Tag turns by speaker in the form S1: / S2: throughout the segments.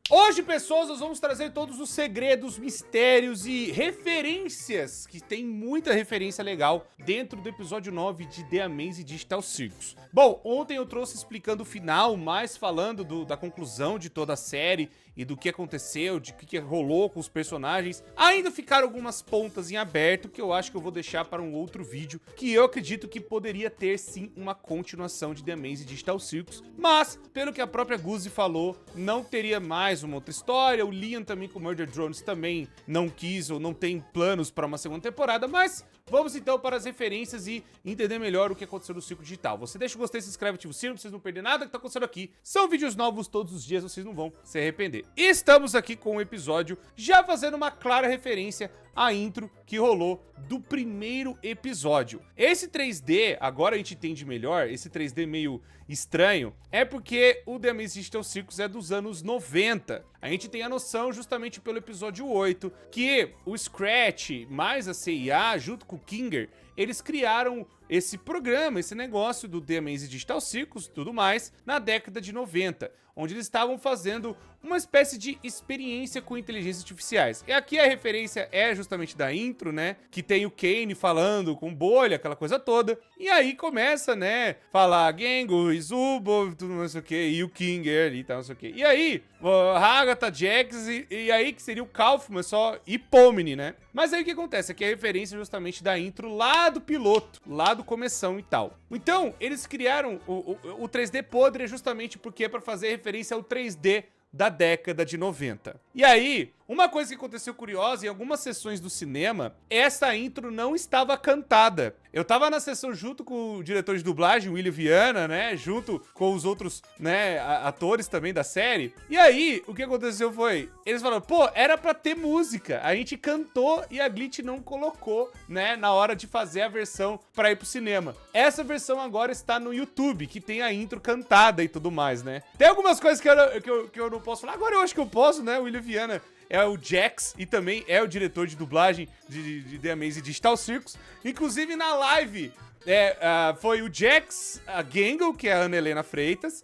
S1: Hoje, pessoas, nós vamos trazer todos os segredos, mistérios e referências, que tem muita referência legal dentro do episódio 9 de The Amazing Digital Circus. Bom, ontem eu trouxe explicando o final, mais falando da conclusão de toda a série e do que aconteceu, de o que rolou com os personagens. Ainda ficaram algumas pontas em aberto que eu acho que eu vou deixar para um outro vídeo, que eu acredito que poderia ter sim uma continuação de The Amazing Digital Circus, mas, pelo que a própria Guzi falou, não teria mais uma outra história. O Liam também com Murder Drones também não quis ou não tem planos para uma segunda temporada, mas vamos então para as referências e entender melhor o que aconteceu no Circo Digital. Você deixa o gostei, se inscreve, ativa o sino pra vocês não perderem nada que tá acontecendo aqui. São vídeos novos todos os dias, vocês não vão se arrepender. E estamos aqui com um episódio já fazendo uma clara referência à intro que rolou do primeiro episódio. Esse 3D, agora a gente entende melhor, esse 3D meio estranho, é porque o The Amazing Digital Circus é dos anos 90. A gente tem a noção justamente pelo episódio 8, que o Scratch mais a CIA, junto com o Kinger, eles criaram esse programa, esse negócio do The Amazing Digital Circus e tudo mais, na década de 90, onde eles estavam fazendo uma espécie de experiência com inteligências artificiais. E aqui a referência é justamente da intro, né, que tem o Kane falando com bolha, aquela coisa toda, e aí começa, né, falar Gengo, Izubo, tudo não sei o que, e o Kinger e tal, não sei o que. E aí, Hagata, Jax, e aí que seria o Kaufman só, e Pomni, né. Mas aí o que acontece? Aqui é a referência justamente da intro lá do piloto, lá do começão e tal. Então, eles criaram o 3D podre justamente porque é pra fazer referência ao 3D da década de 90. E aí, uma coisa que aconteceu curiosa, em algumas sessões do cinema, essa intro não estava cantada. Eu tava na sessão junto com o diretor de dublagem, William Viana, né, junto com os outros, né, atores também da série. E aí, o que aconteceu foi, eles falaram, pô, era pra ter música. A gente cantou e a Glitch não colocou, né, na hora de fazer a versão pra ir pro cinema. Essa versão agora está no YouTube, que tem a intro cantada e tudo mais, né. Tem algumas coisas que eu não posso falar. Agora eu acho que eu posso, né, o William Viana é o Jax e também é o diretor de dublagem de The Amazing Digital Circus. Inclusive na live foi o Jax, a Gengo, que é a Ana Helena Freitas.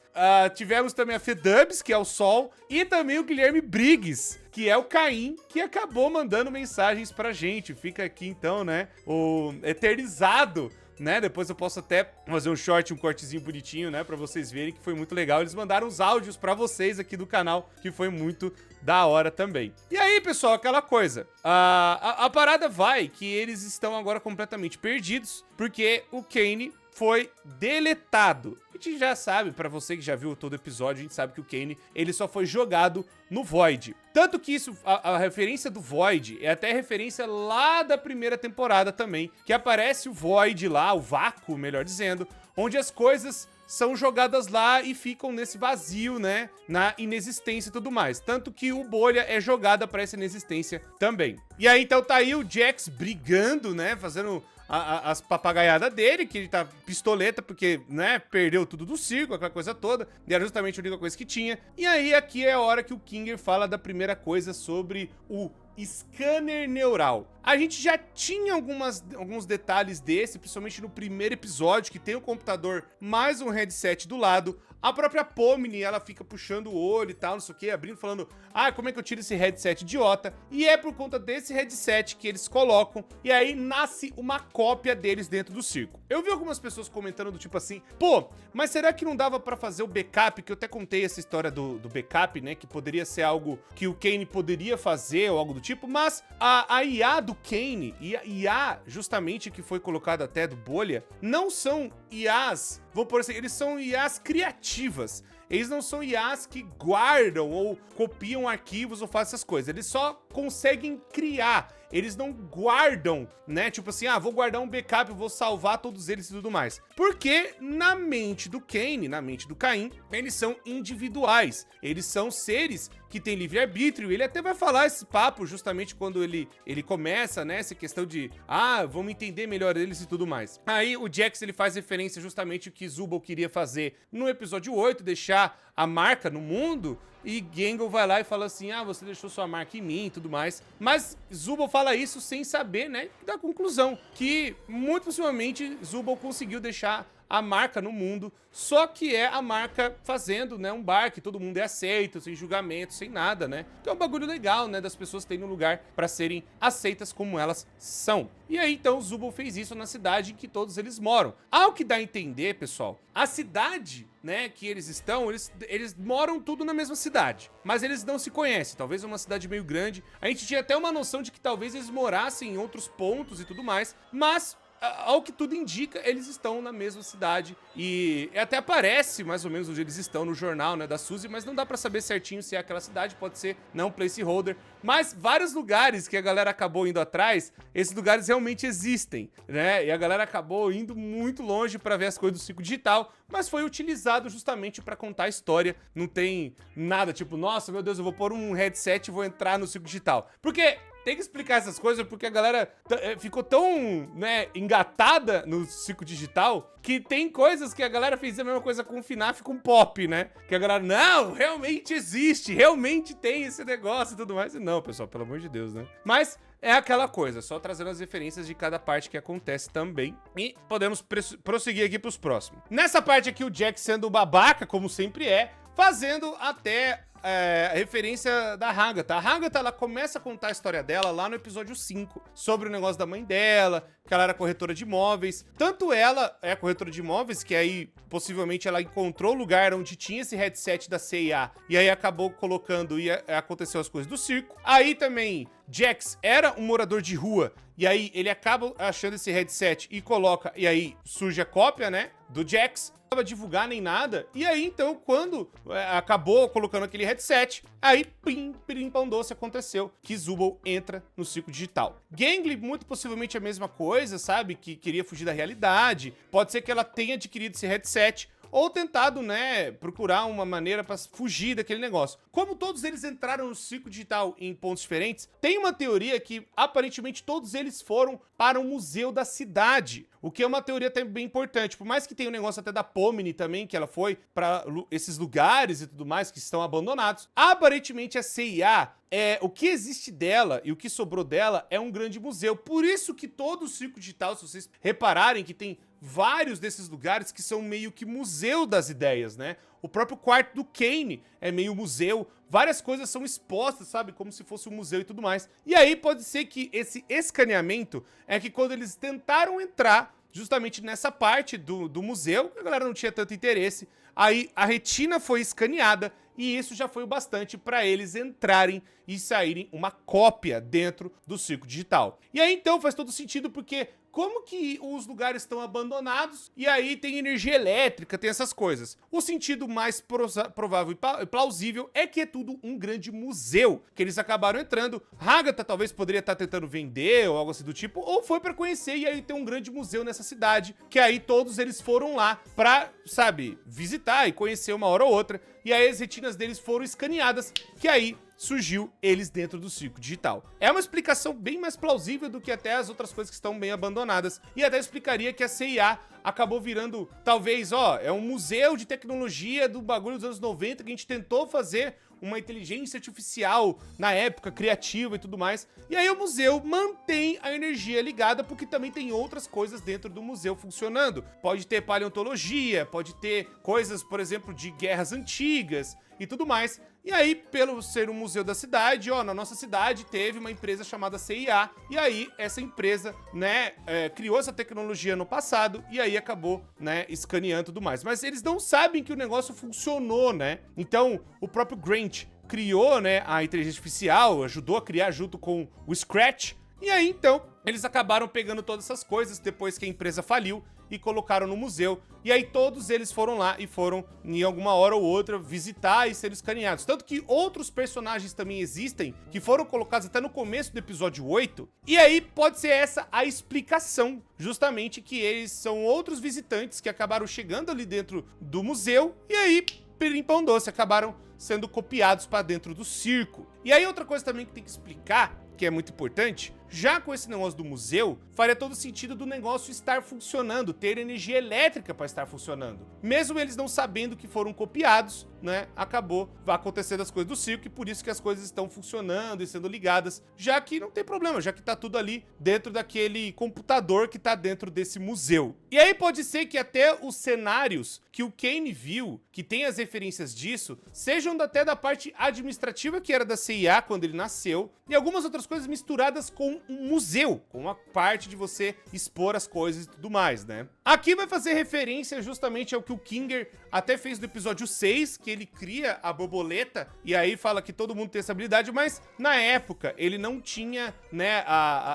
S1: Tivemos também a Fedubs, que é o Sol, e também o Guilherme Briggs, que é o Caim, que acabou mandando mensagens pra gente. Fica aqui então, né, o eternizado, né, depois eu posso até fazer um cortezinho bonitinho, né, pra vocês verem que foi muito legal. Eles mandaram os áudios pra vocês aqui do canal, que foi muito da hora também. E aí, pessoal, aquela coisa, a parada vai que eles estão agora completamente perdidos, porque o Kane foi deletado. A gente já sabe, pra você que já viu todo o episódio, a gente sabe que o Kane, ele só foi jogado no Void. Tanto que isso, a referência do Void é até referência lá da primeira temporada também, que aparece o Void lá, o vácuo, melhor dizendo, onde as coisas são jogadas lá e ficam nesse vazio, né, na inexistência e tudo mais. Tanto que o Bolha é jogada pra essa inexistência também. E aí, então, tá aí o Jax brigando, né, fazendo as papagaiadas dele, que ele tá pistoleta porque, né, perdeu tudo do circo, aquela coisa toda, e era justamente a única coisa que tinha. E aí, aqui é a hora que o Kinger fala da primeira coisa sobre o scanner neural. A gente já tinha alguns detalhes desse, principalmente no primeiro episódio, que tem o computador mais um headset do lado. A própria Pomni, ela fica puxando o olho e tal, não sei o que, abrindo, falando, como é que eu tiro esse headset idiota? E é por conta desse headset que eles colocam, e aí nasce uma cópia deles dentro do circo. Eu vi algumas pessoas comentando do tipo assim, pô, mas será que não dava pra fazer o backup? Que eu até contei essa história do backup, né, que poderia ser algo que o Kane poderia fazer, ou algo do tipo, mas a IA do Kane e a IA, justamente, que foi colocada até do Bolha, não são IAs, vou por assim, eles são IAs criativas. Eles não são IAs que guardam ou copiam arquivos ou fazem essas coisas. Eles só conseguem criar. Eles não guardam, né? Tipo assim, vou guardar um backup, vou salvar todos eles e tudo mais. Porque na mente do Kane, na mente do Caim, eles são individuais. Eles são seres que têm livre-arbítrio. Ele até vai falar esse papo justamente quando ele começa, né? Essa questão de, vamos entender melhor eles e tudo mais. Aí o Jax, ele faz referência justamente ao que Zubal queria fazer no episódio 8, deixar a marca no mundo. E Gengo vai lá e fala assim, você deixou sua marca em mim e tudo mais. Mas Zubal fala isso sem saber, né, da conclusão. Que, muito possivelmente, Zubal conseguiu deixar a marca no mundo, só que é a marca fazendo, né, um bar que todo mundo é aceito, sem julgamento, sem nada, né? Que é um bagulho legal, né, das pessoas terem um lugar pra serem aceitas como elas são. E aí, então, Zubul fez isso na cidade em que todos eles moram. Ao que dá a entender, pessoal, a cidade, né, que eles estão, eles moram tudo na mesma cidade, mas eles não se conhecem, talvez é uma cidade meio grande. A gente tinha até uma noção de que talvez eles morassem em outros pontos e tudo mais, mas ao que tudo indica, eles estão na mesma cidade e até aparece mais ou menos onde eles estão no jornal, né, da Suzy, mas não dá pra saber certinho se é aquela cidade, pode ser não placeholder, mas vários lugares que a galera acabou indo atrás, esses lugares realmente existem, né, e a galera acabou indo muito longe pra ver as coisas do circo digital, mas foi utilizado justamente pra contar a história, não tem nada tipo, nossa, meu Deus, eu vou pôr um headset e vou entrar no circo digital, porque tem que explicar essas coisas porque a galera ficou tão, né, engatada no circo digital que tem coisas que a galera fez a mesma coisa com o FNAF e com o Pop, né? Que a galera, não, realmente existe, realmente tem esse negócio e tudo mais. E não, pessoal, pelo amor de Deus, né? Mas é aquela coisa, só trazendo as referências de cada parte que acontece também. E podemos prosseguir aqui pros próximos. Nessa parte aqui, o Jack sendo babaca, como sempre é, fazendo até a referência da Agatha. A Agatha, ela começa a contar a história dela lá no episódio 5, sobre o negócio da mãe dela, que ela era corretora de imóveis. Tanto ela é corretora de imóveis, que aí, possivelmente, ela encontrou o lugar onde tinha esse headset da CIA, e aí acabou colocando e aconteceu as coisas do circo. Aí também, Jax era um morador de rua, e aí ele acaba achando esse headset e coloca, e aí surge a cópia, né, do Jax. Não estava divulgar nem nada, e aí então quando acabou colocando aquele headset, aí pim, pão doce, aconteceu que Zubul entra no circo digital. Gangly, muito possivelmente a mesma coisa, sabe, que queria fugir da realidade, pode ser que ela tenha adquirido esse headset, ou tentado, né, procurar uma maneira pra fugir daquele negócio. Como todos eles entraram no circo digital em pontos diferentes, tem uma teoria que, aparentemente, todos eles foram para um museu da cidade, o que é uma teoria até bem importante. Por mais que tenha um negócio até da Pomni também, que ela foi para esses lugares e tudo mais que estão abandonados, aparentemente a CIA, o que existe dela e o que sobrou dela é um grande museu. Por isso que todo o circo digital, se vocês repararem que tem vários desses lugares que são meio que museu das ideias, né? O próprio quarto do Kane é meio museu, várias coisas são expostas, sabe? Como se fosse um museu e tudo mais. E aí pode ser que esse escaneamento é que quando eles tentaram entrar justamente nessa parte do museu, a galera não tinha tanto interesse, aí a retina foi escaneada e isso já foi o bastante para eles entrarem e saírem uma cópia dentro do circo digital. E aí então faz todo sentido porque como que os lugares estão abandonados e aí tem energia elétrica, tem essas coisas. O sentido mais provável e plausível é que é tudo um grande museu, que eles acabaram entrando. Agatha talvez poderia estar tentando vender ou algo assim do tipo, ou foi para conhecer e aí tem um grande museu nessa cidade, que aí todos eles foram lá pra, sabe, visitar e conhecer uma hora ou outra. E aí as retinas deles foram escaneadas, que aí surgiu eles dentro do circo digital. É uma explicação bem mais plausível do que até as outras coisas que estão bem abandonadas. E até explicaria que a CIA acabou virando, talvez, ó, é um museu de tecnologia do bagulho dos anos 90 que a gente tentou fazer uma inteligência artificial na época, criativa e tudo mais. E aí o museu mantém a energia ligada porque também tem outras coisas dentro do museu funcionando. Pode ter paleontologia, pode ter coisas, por exemplo, de guerras antigas e tudo mais. E aí, pelo ser um museu da cidade, ó, na nossa cidade teve uma empresa chamada CIA, e aí essa empresa, né, criou essa tecnologia no passado, e aí acabou, né, escaneando tudo mais. Mas eles não sabem que o negócio funcionou, né? Então, o próprio Grant criou, né, a inteligência artificial, ajudou a criar junto com o Scratch, e aí, então, eles acabaram pegando todas essas coisas depois que a empresa faliu e colocaram no museu. E aí todos eles foram lá e foram, em alguma hora ou outra, visitar e ser escaneados. Tanto que outros personagens também existem, que foram colocados até no começo do episódio 8. E aí pode ser essa a explicação, justamente que eles são outros visitantes que acabaram chegando ali dentro do museu. E aí, pirimpão doce, acabaram sendo copiados para dentro do circo. E aí outra coisa também que tem que explicar, que é muito importante, já com esse negócio do museu, faria todo sentido do negócio estar funcionando, ter energia elétrica para estar funcionando. Mesmo eles não sabendo que foram copiados, né, acabou acontecendo as coisas do circo e por isso que as coisas estão funcionando e sendo ligadas, já que não tem problema, já que tá tudo ali dentro daquele computador que tá dentro desse museu. E aí pode ser que até os cenários que o Kane viu, que tem as referências disso, sejam até da parte administrativa que era da CIA quando ele nasceu, e algumas outras coisas misturadas com um museu, com a parte de você expor as coisas e tudo mais, né? Aqui vai fazer referência justamente ao que o Kinger até fez no episódio 6, que ele cria a borboleta, e aí fala que todo mundo tem essa habilidade, mas na época ele não tinha, né,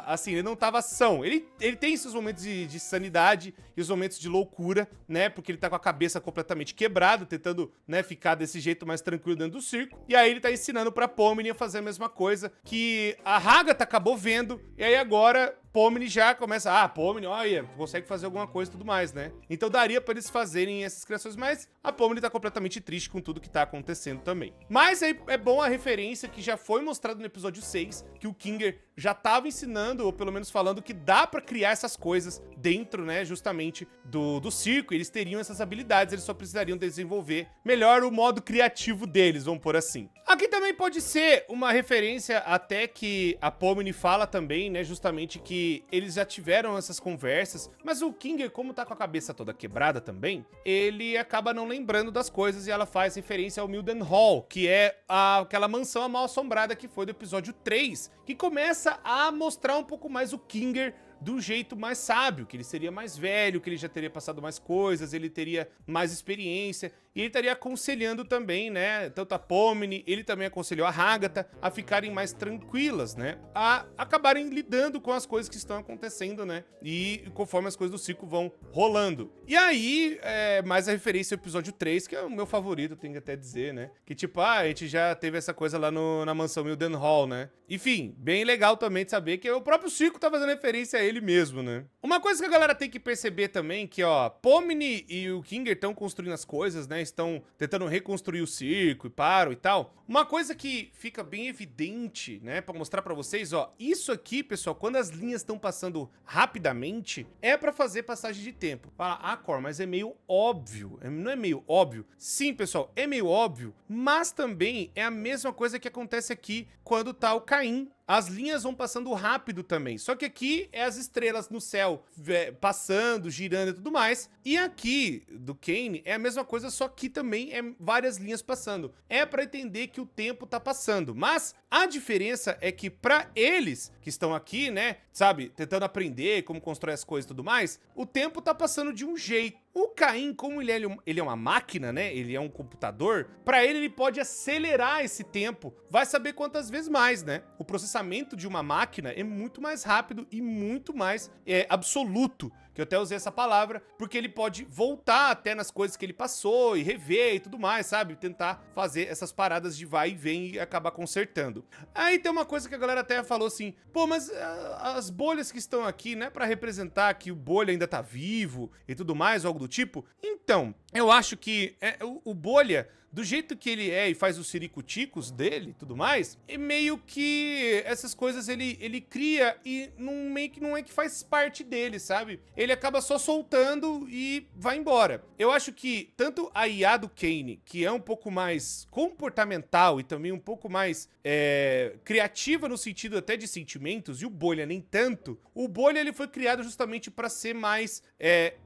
S1: assim, ele não tava são. Ele tem esses momentos de sanidade e os momentos de loucura, né, porque ele tá com a cabeça completamente quebrada, tentando, né, ficar desse jeito mais tranquilo dentro do circo, e aí ele tá ensinando pra Pomni a fazer a mesma coisa que a Hagatha acabou vendo, e aí agora Pomni já começa, Pomni, olha, consegue fazer alguma coisa e tudo mais, né? Então daria pra eles fazerem essas criações, mas a Pomni tá completamente triste com tudo que tá acontecendo também. Mas aí é bom a referência que já foi mostrado no episódio 6, que o Kinger já tava ensinando, ou pelo menos falando, que dá pra criar essas coisas dentro, né, justamente do circo. Eles teriam essas habilidades, eles só precisariam desenvolver melhor o modo criativo deles, vamos por assim. Aqui também pode ser uma referência até que a Pomni fala também, né, justamente que eles já tiveram essas conversas, mas o Kinger, como tá com a cabeça toda quebrada também, ele acaba não lembrando das coisas e ela faz referência ao Mildenhall, que é aquela mansão mal-assombrada que foi do episódio 3, que começa a mostrar um pouco mais o Kinger do jeito mais sábio, que ele seria mais velho, que ele já teria passado mais coisas, ele teria mais experiência, e ele estaria aconselhando também, né, tanto a Pomni, ele também aconselhou a Hagatha a ficarem mais tranquilas, né, a acabarem lidando com as coisas que estão acontecendo, né, e conforme as coisas do circo vão rolando. E aí, mais a referência ao episódio 3, que é o meu favorito, tenho que até dizer, né, que tipo, a gente já teve essa coisa lá na mansão Mildenhall, né. Enfim, bem legal também de saber que o próprio circo tá fazendo referência a ele mesmo, né. Uma coisa que a galera tem que perceber também, que ó, Pomni e o Kinger estão construindo as coisas, né, estão tentando reconstruir o circo e param e tal. Uma coisa que fica bem evidente, né, pra mostrar pra vocês, ó, isso aqui, pessoal, quando as linhas estão passando rapidamente, é pra fazer passagem de tempo. Fala, Cor, mas é meio óbvio. Não é meio óbvio? Sim, pessoal, é meio óbvio, mas também é a mesma coisa que acontece aqui quando tá o Caim. As linhas vão passando rápido também, só que aqui é as estrelas no céu passando, girando e tudo mais. E aqui, do Kane, é a mesma coisa, só que também é várias linhas passando. É pra entender que o tempo tá passando, mas a diferença é que pra eles que estão aqui, né, sabe, tentando aprender como constrói as coisas e tudo mais, o tempo tá passando de um jeito. O Caim, como ele é uma máquina, né, ele é um computador, pra ele pode acelerar esse tempo, vai saber quantas vezes mais, né? O processamento de uma máquina é muito mais rápido e muito mais absoluto, que eu até usei essa palavra, porque ele pode voltar até nas coisas que ele passou e rever e tudo mais, sabe? Tentar fazer essas paradas de vai e vem e acabar consertando. Aí tem uma coisa que a galera até falou assim, pô, mas as bolhas que estão aqui, né, pra representar que o bolha ainda tá vivo e tudo mais, ou algo do tipo? Então, eu acho que o bolha, do jeito que ele é e faz os siricuticos dele e tudo mais, é meio que essas coisas ele cria e meio que não é que faz parte dele, sabe? Ele acaba só soltando e vai embora. Eu acho que tanto a IA do Kane, que é um pouco mais comportamental e também um pouco mais criativa no sentido até de sentimentos, e o bolha nem tanto, o bolha ele foi criado justamente para ser mais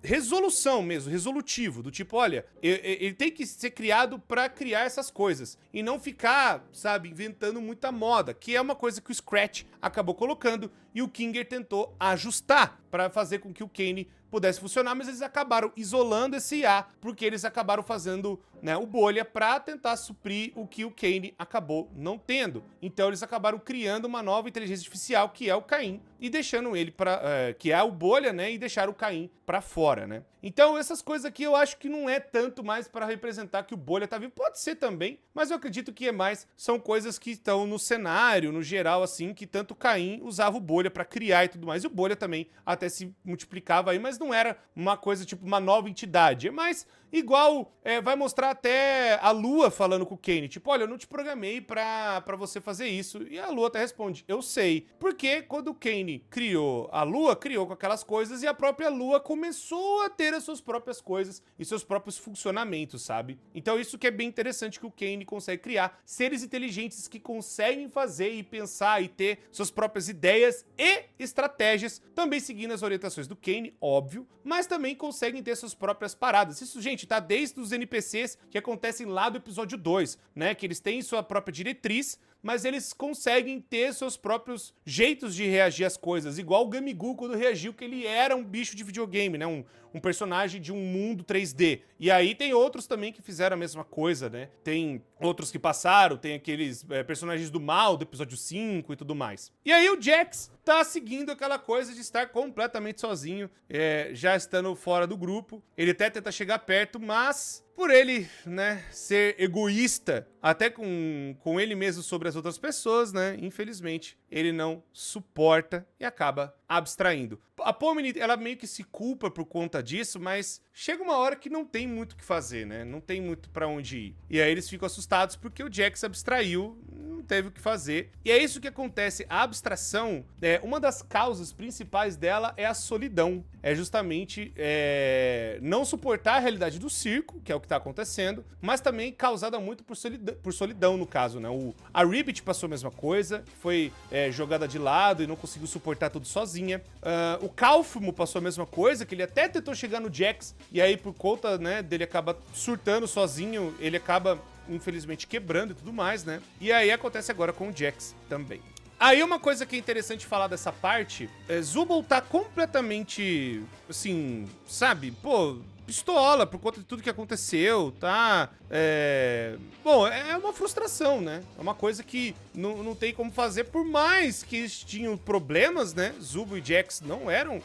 S1: resolução mesmo, resolutivo, do tipo, olha, ele tem que ser criado pra criar essas coisas e não ficar, sabe, inventando muita moda, que é uma coisa que o Scratch acabou colocando e o Kinger tentou ajustar pra fazer com que o Kane pudesse funcionar, mas eles acabaram isolando esse IA, porque eles acabaram fazendo, né, o bolha pra tentar suprir o que o Kane acabou não tendo. Então eles acabaram criando uma nova inteligência artificial, que é o Caim, e deixando ele que é o bolha, né, e deixaram o Caim pra fora, né. Então essas coisas aqui eu acho que não é tanto mais pra representar que o bolha tá vivo, pode ser também, mas eu acredito que são coisas que estão no cenário, no geral, assim, que tanto o Caim usava o bolha pra criar e tudo mais, e o bolha também até se multiplicava aí, mas não era uma coisa tipo uma nova entidade, é mais Igual vai mostrar até a Lua falando com o Kane, tipo, olha, eu não te programei pra você fazer isso. E a Lua até responde, eu sei. Porque quando o Kane criou a Lua, criou com aquelas coisas e a própria Lua começou a ter as suas próprias coisas e seus próprios funcionamentos, sabe? Então isso que é bem interessante, que o Kane consegue criar seres inteligentes que conseguem fazer e pensar e ter suas próprias ideias e estratégias, também seguindo as orientações do Kane, óbvio, mas também conseguem ter suas próprias paradas. Isso, gente, tá desde os NPCs que acontecem lá do episódio 2, né? Que eles têm sua própria diretriz, mas eles conseguem ter seus próprios jeitos de reagir às coisas, igual o Gamigu quando reagiu, que ele era um bicho de videogame, né? Um personagem de um mundo 3D. E aí tem outros também que fizeram a mesma coisa, né? Tem outros que passaram, tem aqueles personagens do mal do episódio 5 e tudo mais. E aí o Jax tá seguindo aquela coisa de estar completamente sozinho, já estando fora do grupo. Ele até tenta chegar perto, mas por ele, né, ser egoísta, até com ele mesmo sobre as outras pessoas, né, infelizmente, ele não suporta e acaba abstraindo. A Pomni, ela meio que se culpa por conta disso, mas chega uma hora que não tem muito o que fazer, né, não tem muito pra onde ir. E aí eles ficam assustados porque o Jax abstraiu, não teve o que fazer. E é isso que acontece, a abstração, uma das causas principais dela é a solidão. É justamente não suportar a realidade do circo, que é o que tá acontecendo, mas também causada muito por solidão, no caso, né? A Ribbit passou a mesma coisa, foi jogada de lado e não conseguiu suportar tudo sozinha. O Calfumo passou a mesma coisa, que ele até tentou chegar no Jax, e aí por conta, né, dele acaba surtando sozinho, ele acaba, infelizmente, quebrando e tudo mais, né? E aí acontece agora com o Jax também. Aí uma coisa que é interessante falar dessa parte, Zubul tá completamente, assim, sabe, pô, pistola por conta de tudo que aconteceu, tá? Bom, é uma frustração, né? É uma coisa que não tem como fazer, por mais que eles tinham problemas, né? Zubul e Jax não eram,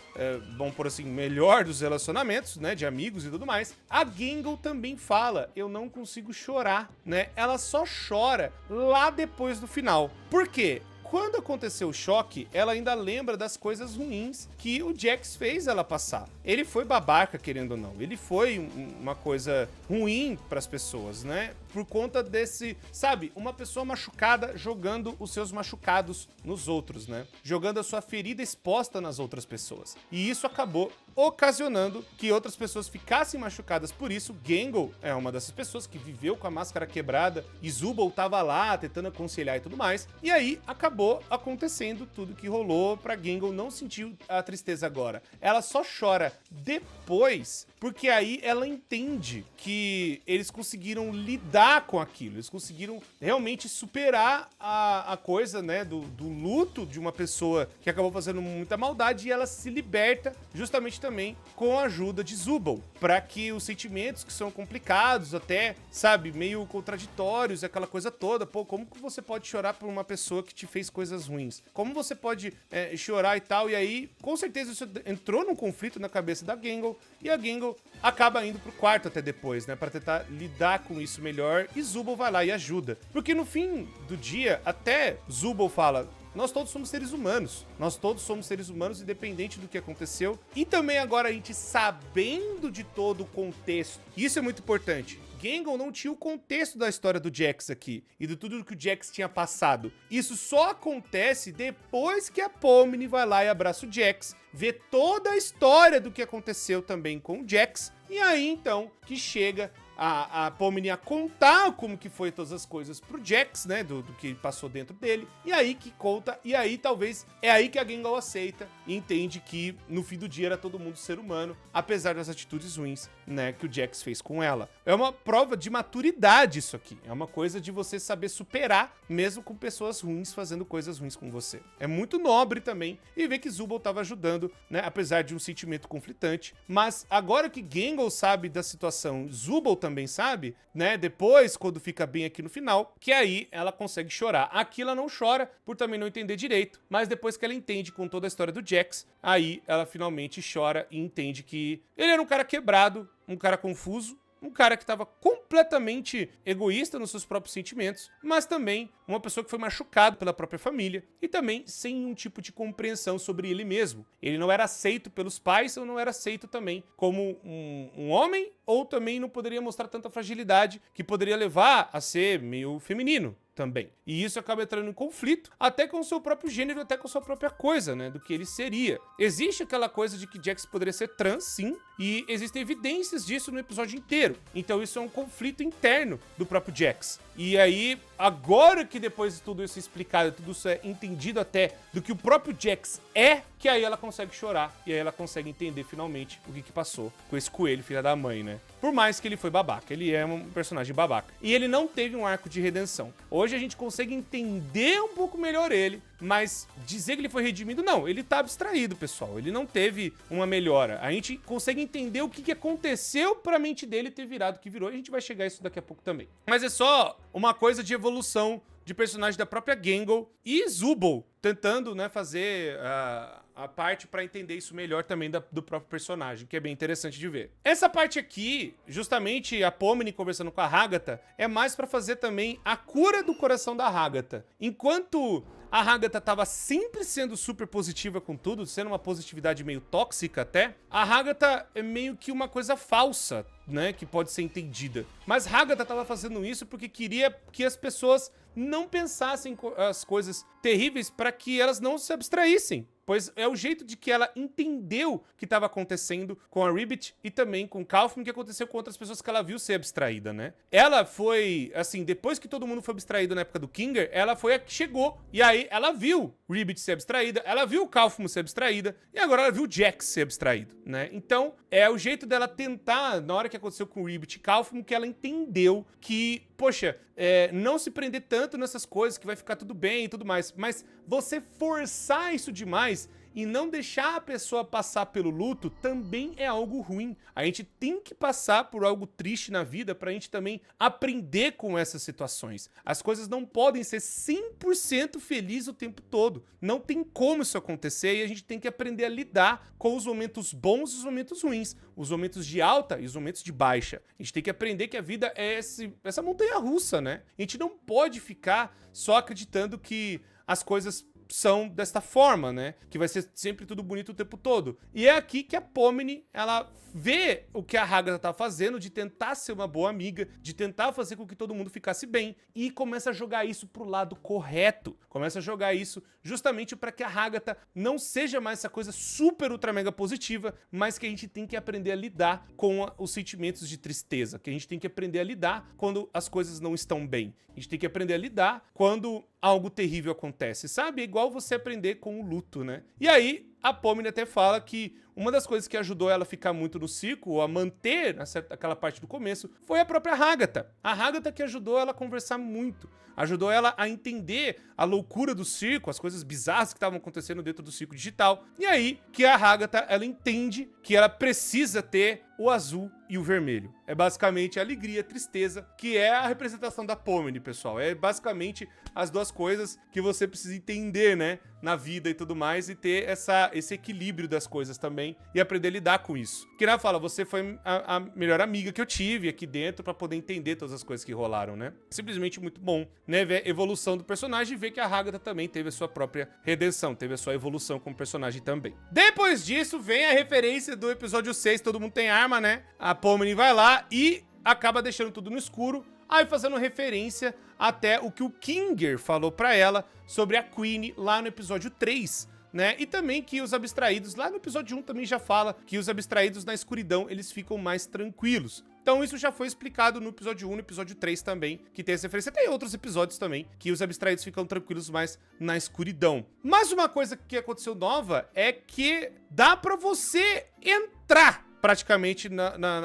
S1: vamos por assim, melhor dos relacionamentos, né? De amigos e tudo mais. A Gangle também fala, eu não consigo chorar, né? Ela só chora lá depois do final. Por quê? Quando aconteceu o choque, ela ainda lembra das coisas ruins que o Jax fez ela passar. Ele foi babaca, querendo ou não. Ele foi uma coisa ruim para as pessoas, né? Por conta desse, sabe, uma pessoa machucada jogando os seus machucados nos outros, né? Jogando a sua ferida exposta nas outras pessoas. E isso acabou ocasionando que outras pessoas ficassem machucadas. Por isso, Gangle é uma dessas pessoas que viveu com a máscara quebrada e Zubul tava lá tentando aconselhar e tudo mais. E aí acabou acontecendo tudo que rolou pra Gangle não sentir a tristeza agora. Ela só chora depois, porque aí ela entende que eles conseguiram lidar com aquilo, eles conseguiram realmente superar a coisa, né, do luto de uma pessoa que acabou fazendo muita maldade, e ela se liberta justamente também com a ajuda de Zubul, para que os sentimentos que são complicados, até, sabe, meio contraditórios, aquela coisa toda, pô, como que você pode chorar por uma pessoa que te fez coisas ruins? Como você pode chorar e tal? E aí, com certeza, isso entrou num conflito na cabeça da Gangle, e a Gangle acaba indo pro quarto até depois, né, pra tentar lidar com isso melhor, e Zubul vai lá e ajuda. Porque no fim do dia, até Zubul fala, nós todos somos seres humanos. Nós todos somos seres humanos, independente do que aconteceu. E também agora a gente sabendo de todo o contexto. Isso é muito importante. Gangle não tinha o contexto da história do Jax aqui e de tudo que o Jax tinha passado. Isso só acontece depois que a Pomni vai lá e abraça o Jax, vê toda a história do que aconteceu também com o Jax, e aí então que chega a Pomni a contar como que foi todas as coisas pro Jax, né, do que passou dentro dele, e aí que conta, e aí talvez é aí que a Gangle aceita e entende que no fim do dia era todo mundo ser humano, apesar das atitudes ruins, né, que o Jax fez com ela. É uma prova de maturidade isso aqui, é uma coisa de você saber superar, mesmo com pessoas ruins fazendo coisas ruins com você. É muito nobre também, e ver que Zubul tava ajudando, né, apesar de um sentimento conflitante, mas agora que Gangle sabe da situação, Zubul também sabe, né, depois, quando fica bem aqui no final, que aí ela consegue chorar. Aqui ela não chora, por também não entender direito, mas depois que ela entende com toda a história do Jax, aí ela finalmente chora e entende que ele era um cara quebrado, um cara confuso, um cara que estava completamente egoísta nos seus próprios sentimentos, mas também uma pessoa que foi machucado pela própria família e também sem nenhum tipo de compreensão sobre ele mesmo. Ele não era aceito pelos pais ou não era aceito também como um homem, ou também não poderia mostrar tanta fragilidade que poderia levar a ser meio feminino também. E isso acaba entrando em conflito até com o seu próprio gênero, até com a sua própria coisa, né, do que ele seria. Existe aquela coisa de que Jax poderia ser trans, sim, e existem evidências disso no episódio inteiro. Então isso é um conflito interno do próprio Jax. E aí, agora que depois de tudo isso é explicado, tudo isso é entendido até do que o próprio Jax é, que aí ela consegue chorar e aí ela consegue entender finalmente o que passou com esse coelho, filha da mãe, né? Por mais que ele foi babaca, ele é um personagem babaca. E ele não teve um arco de redenção. Hoje a gente consegue entender um pouco melhor ele, mas dizer que ele foi redimido, não. Ele tá abstraído, pessoal. Ele não teve uma melhora. A gente consegue entender o que aconteceu pra mente dele ter virado o que virou. E a gente vai chegar a isso daqui a pouco também. Mas é só uma coisa de evolução de personagem da própria Gangle e Zubul tentando, né, fazer a parte pra entender isso melhor também do próprio personagem, que é bem interessante de ver. Essa parte aqui, justamente a Pomni conversando com a Hagatha, é mais pra fazer também a cura do coração da Hagatha. Enquanto a Hagatha tava sempre sendo super positiva com tudo, sendo uma positividade meio tóxica até, a Hagatha é meio que uma coisa falsa, né, que pode ser entendida. Mas Hagatha tava fazendo isso porque queria que as pessoas não pensassem as coisas terríveis para que elas não se abstraíssem. Pois é o jeito de que ela entendeu que estava acontecendo com a Ribbit e também com o Kaufman, que aconteceu com outras pessoas que ela viu ser abstraída, né? Ela foi, assim, depois que todo mundo foi abstraído na época do Kinger, ela foi a que chegou. E aí ela viu Ribbit ser abstraída, ela viu o Kaufman ser abstraída, e agora ela viu o Jax ser abstraído, né? Então, é o jeito dela tentar, na hora que aconteceu com o Ribbit e Kaufman, que ela entendeu que, poxa, não se prender tanto nessas coisas, que vai ficar tudo bem e tudo mais. Mas você forçar isso demais e não deixar a pessoa passar pelo luto também é algo ruim. A gente tem que passar por algo triste na vida pra gente também aprender com essas situações. As coisas não podem ser 100% felizes o tempo todo. Não tem como isso acontecer e a gente tem que aprender a lidar com os momentos bons e os momentos ruins. Os momentos de alta e os momentos de baixa. A gente tem que aprender que a vida é essa montanha-russa, né? A gente não pode ficar só acreditando que as coisas são desta forma, né? Que vai ser sempre tudo bonito o tempo todo. E é aqui que a Pomni, ela vê o que a Hagatha tá fazendo, de tentar ser uma boa amiga, de tentar fazer com que todo mundo ficasse bem, e começa a jogar isso pro lado correto. Começa a jogar isso justamente para que a Hagatha não seja mais essa coisa super ultra mega positiva, mas que a gente tem que aprender a lidar com os sentimentos de tristeza, que a gente tem que aprender a lidar quando as coisas não estão bem. A gente tem que aprender a lidar quando algo terrível acontece, sabe? É igual você aprender com o luto, né? E aí, a Pomni até fala que uma das coisas que ajudou ela a ficar muito no circo, ou a manter aquela parte do começo, foi a própria Hagatha. A Hagatha que ajudou ela a conversar muito, ajudou ela a entender a loucura do circo, as coisas bizarras que estavam acontecendo dentro do circo digital. E aí que a Hagatha, ela entende que ela precisa ter o azul e o vermelho. É basicamente a alegria, a tristeza, que é a representação da Pomni, pessoal. É basicamente as duas coisas que você precisa entender, né, na vida e tudo mais, e ter esse equilíbrio das coisas também, e aprender a lidar com isso. Que ela fala, você foi a melhor amiga que eu tive aqui dentro pra poder entender todas as coisas que rolaram, né? Simplesmente muito bom, né, ver a evolução do personagem e ver que a Hagatha também teve a sua própria redenção, teve a sua evolução como personagem também. Depois disso, vem a referência do episódio 6, Todo Mundo Tem Arma, né? A Pomni vai lá e acaba deixando tudo no escuro, aí fazendo referência até o que o Kinger falou pra ela sobre a Queen lá no episódio 3, né? E também que os abstraídos, lá no episódio 1 também já fala que os abstraídos na escuridão, eles ficam mais tranquilos. Então isso já foi explicado no episódio 1, no episódio 3 também, que tem essa referência. Tem outros episódios também, que os abstraídos ficam tranquilos mais na escuridão. Mas uma coisa que aconteceu nova é que dá pra você entrar praticamente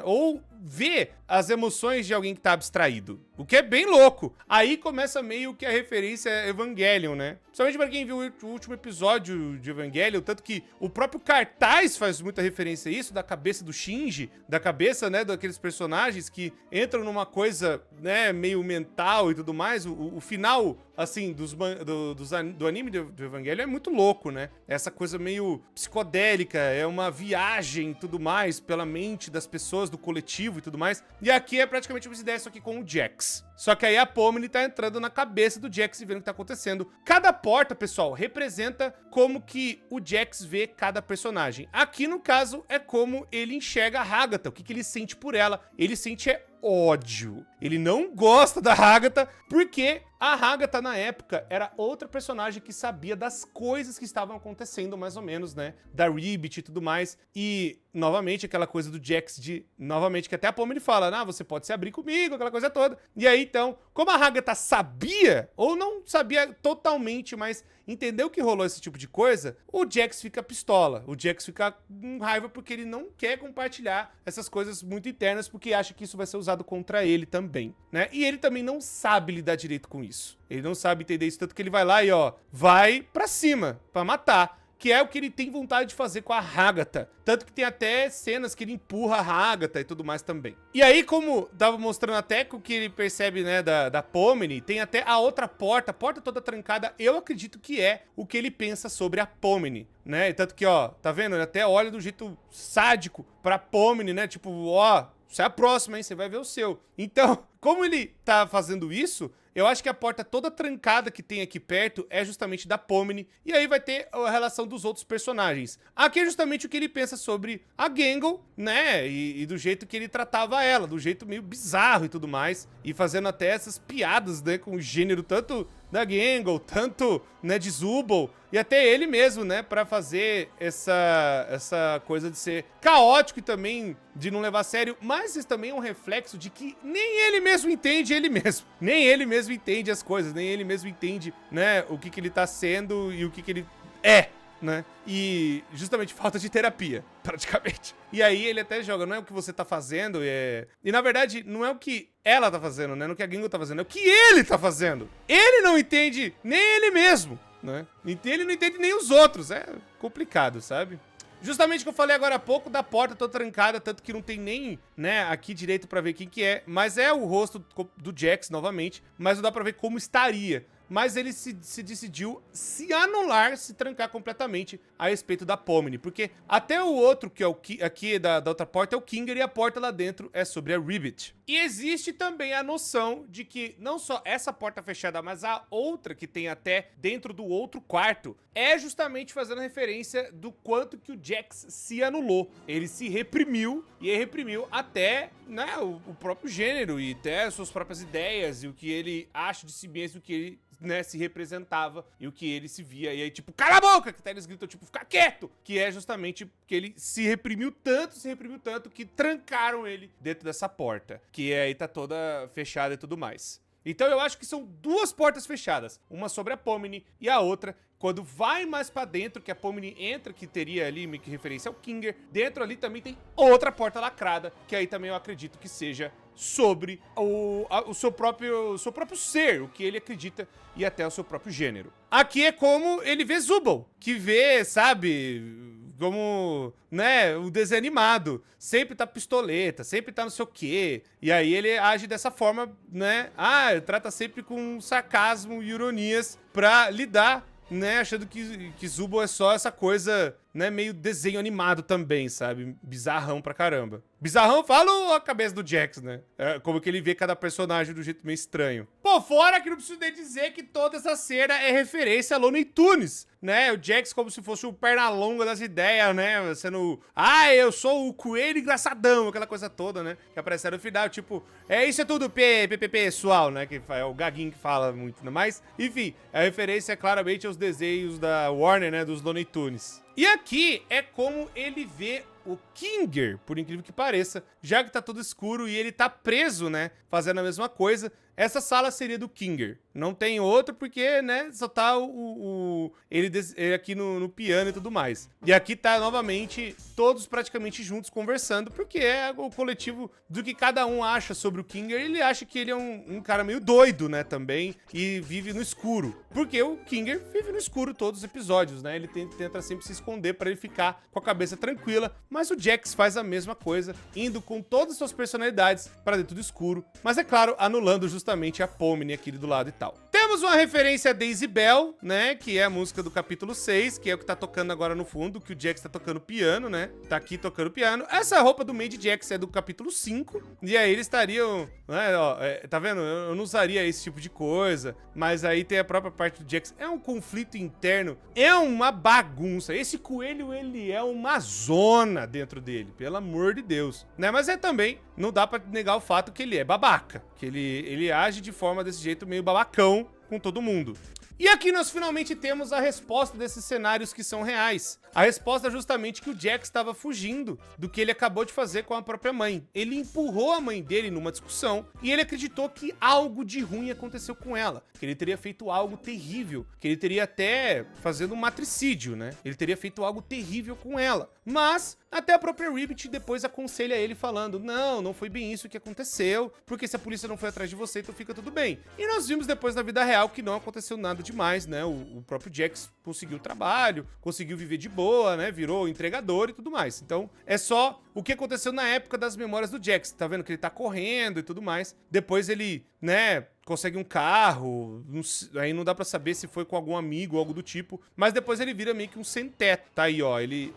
S1: ou ver as emoções de alguém que tá abstraído. O que é bem louco. Aí começa meio que a referência a Evangelion, né? Principalmente pra quem viu o último episódio de Evangelion, tanto que o próprio cartaz faz muita referência a isso, da cabeça do Shinji, da cabeça, né, daqueles personagens que entram numa coisa, né, meio mental e tudo mais. O final, assim, do anime do Evangelion é muito louco, né? Essa coisa meio psicodélica, é uma viagem e tudo mais pela mente das pessoas, do coletivo e tudo mais. E aqui é praticamente uma ideia, só que com o Jax. Só que aí a Pomni tá entrando na cabeça do Jax e vendo o que tá acontecendo. Cada porta, pessoal, representa como que o Jax vê cada personagem. Aqui, no caso, é como ele enxerga a Hagata, o que que ele sente por ela. Ele sente ódio. Ele não gosta da Hagata, porque a Hagata, na época, era outra personagem que sabia das coisas que estavam acontecendo, mais ou menos, né? Da Ribbit e tudo mais. E, novamente, aquela coisa do Jax novamente, que até a Pomni fala, você pode se abrir comigo, aquela coisa toda. E aí, então, como a Hagata sabia, ou não sabia totalmente, mas entendeu que rolou esse tipo de coisa, o Jax fica pistola. O Jax fica com raiva porque ele não quer compartilhar essas coisas muito internas, porque acha que isso vai ser usado contra ele também, né? E ele também não sabe lidar direito com isso. Ele não sabe entender isso, tanto que ele vai lá e, vai pra cima, pra matar. Que é o que ele tem vontade de fazer com a Hagata. Tanto que tem até cenas que ele empurra a Hagata e tudo mais também. E aí, como tava mostrando até o que ele percebe, né, da Pomni, tem até a outra porta, a porta toda trancada, eu acredito que é o que ele pensa sobre a Pomni, né? E tanto que, tá vendo? Ele até olha do jeito sádico pra Pomni, né? Tipo, você é a próxima, hein? Você vai ver o seu. Então, como ele tá fazendo isso, eu acho que a porta toda trancada que tem aqui perto é justamente da Pomni. E aí vai ter a relação dos outros personagens. Aqui é justamente o que ele pensa sobre a Gengo, né? E do jeito que ele tratava ela, do jeito meio bizarro e tudo mais. E fazendo até essas piadas, né? Com o gênero tanto da Gengo, tanto, né, de Zubul, e até ele mesmo, né, pra fazer essa coisa de ser caótico e também de não levar a sério, mas isso também é um reflexo de que nem ele mesmo entende ele mesmo. Nem ele mesmo entende as coisas, nem ele mesmo entende, né, o que ele tá sendo e o que ele é, né? E justamente falta de terapia, praticamente. E aí ele até joga, não é o que você tá fazendo, e na verdade não é o que ela tá fazendo, né? Não é o que a Gengo tá fazendo, é o que ele tá fazendo. Ele não entende nem ele mesmo, né? Ele não entende nem os outros, é complicado, sabe? Justamente o que eu falei agora há pouco, da porta toda trancada, tanto que não tem nem, né, aqui direito pra ver quem que é, mas é o rosto do Jax novamente, mas não dá pra ver como estaria. Mas ele se decidiu se anular, se trancar completamente a respeito da Pomni. Porque até o outro, que é o aqui da outra porta, é o Kinger, e a porta lá dentro é sobre a Ribbit. E existe também a noção de que não só essa porta fechada, mas a outra que tem até dentro do outro quarto, é justamente fazendo referência do quanto que o Jax se anulou. Ele se reprimiu, e ele reprimiu até, né, o próprio gênero, e até as suas próprias ideias, e o que ele acha de si mesmo, o que ele, né, se representava e o que ele se via. E aí, tipo, cala a boca! Que até eles gritam, tipo, fica quieto! Que é justamente que ele se reprimiu tanto, que trancaram ele dentro dessa porta. Que aí tá toda fechada e tudo mais. Então eu acho que são duas portas fechadas. Uma sobre a Pomni e a outra, quando vai mais pra dentro, que a Pomni entra, que teria ali meio que referência ao Kinger, dentro ali também tem outra porta lacrada, que aí também eu acredito que seja sobre o seu próprio ser, o que ele acredita, e até o seu próprio gênero. Aqui é como ele vê Zubul, que vê, sabe, como, né, o desenho animado, sempre tá pistoleta, sempre tá não sei o quê, e aí ele age dessa forma, né, trata sempre com sarcasmo e ironias pra lidar, né, achando que Zubul é só essa coisa, né, meio desenho animado também, sabe? Bizarrão pra caramba. Bizarrão, fala a cabeça do Jax, né? É, como que ele vê cada personagem do jeito meio estranho. Pô, fora que não preciso nem dizer que toda essa cena é referência a Looney Tunes, né? O Jax como se fosse o perna longa das ideias, né? Sendo, eu sou o coelho engraçadão, aquela coisa toda, né? Que aparece no final, tipo, isso é tudo pessoal, né? Que é o Gaguinho que fala muito, né? Mas, enfim, a referência é claramente aos desenhos da Warner, né? Dos Looney Tunes. E aqui é como ele vê o Kinger, por incrível que pareça, já que tá todo escuro e ele tá preso, né, fazendo a mesma coisa. Essa sala seria do Kinger. Não tem outro porque, né, só tá ele aqui no piano e tudo mais. E aqui tá, novamente, todos praticamente juntos conversando, porque é o coletivo do que cada um acha sobre o Kinger. Ele acha que ele é um cara meio doido, né, também, e vive no escuro. Porque o Kinger vive no escuro todos os episódios, né? Ele tenta sempre se esconder pra ele ficar com a cabeça tranquila, mas o Jax faz a mesma coisa, indo com todas as suas personalidades pra dentro do escuro, mas é claro, anulando justamente a Pomni aqui do lado e tal. Temos uma referência a Daisy Bell, né, que é a música do capítulo 6, que é o que tá tocando agora no fundo, que o Jax tá tocando piano, né? Tá aqui tocando piano. Essa roupa do Made Jax é do capítulo 5, e aí eles estariam, né, ó, tá vendo? Eu não usaria esse tipo de coisa, mas aí tem a própria parte do Jax. É um conflito interno, é uma bagunça. Esse coelho, ele é uma zona dentro dele, pelo amor de Deus, né? Mas é também, não dá pra negar o fato que ele é babaca, que ele age de forma desse jeito meio babacão com todo mundo. E aqui nós finalmente temos a resposta desses cenários que são reais. A resposta é justamente que o Jax estava fugindo do que ele acabou de fazer com a própria mãe. Ele empurrou a mãe dele numa discussão e ele acreditou que algo de ruim aconteceu com ela, que ele teria feito algo terrível, que ele teria até fazendo um matricídio, né? Ele teria feito algo terrível com ela. Mas até a própria Ribbit depois aconselha ele falando, não foi bem isso que aconteceu, porque se a polícia não foi atrás de você, então fica tudo bem. E nós vimos depois na vida real que não aconteceu nada demais, né? O próprio Jax conseguiu trabalho, conseguiu viver de boa, né? Virou entregador e tudo mais. Então, é só o que aconteceu na época das memórias do Jax. Tá vendo que ele tá correndo e tudo mais. Depois ele, né, consegue um carro, aí não dá pra saber se foi com algum amigo ou algo do tipo, mas depois ele vira meio que um sem-teto, tá aí, ó, ele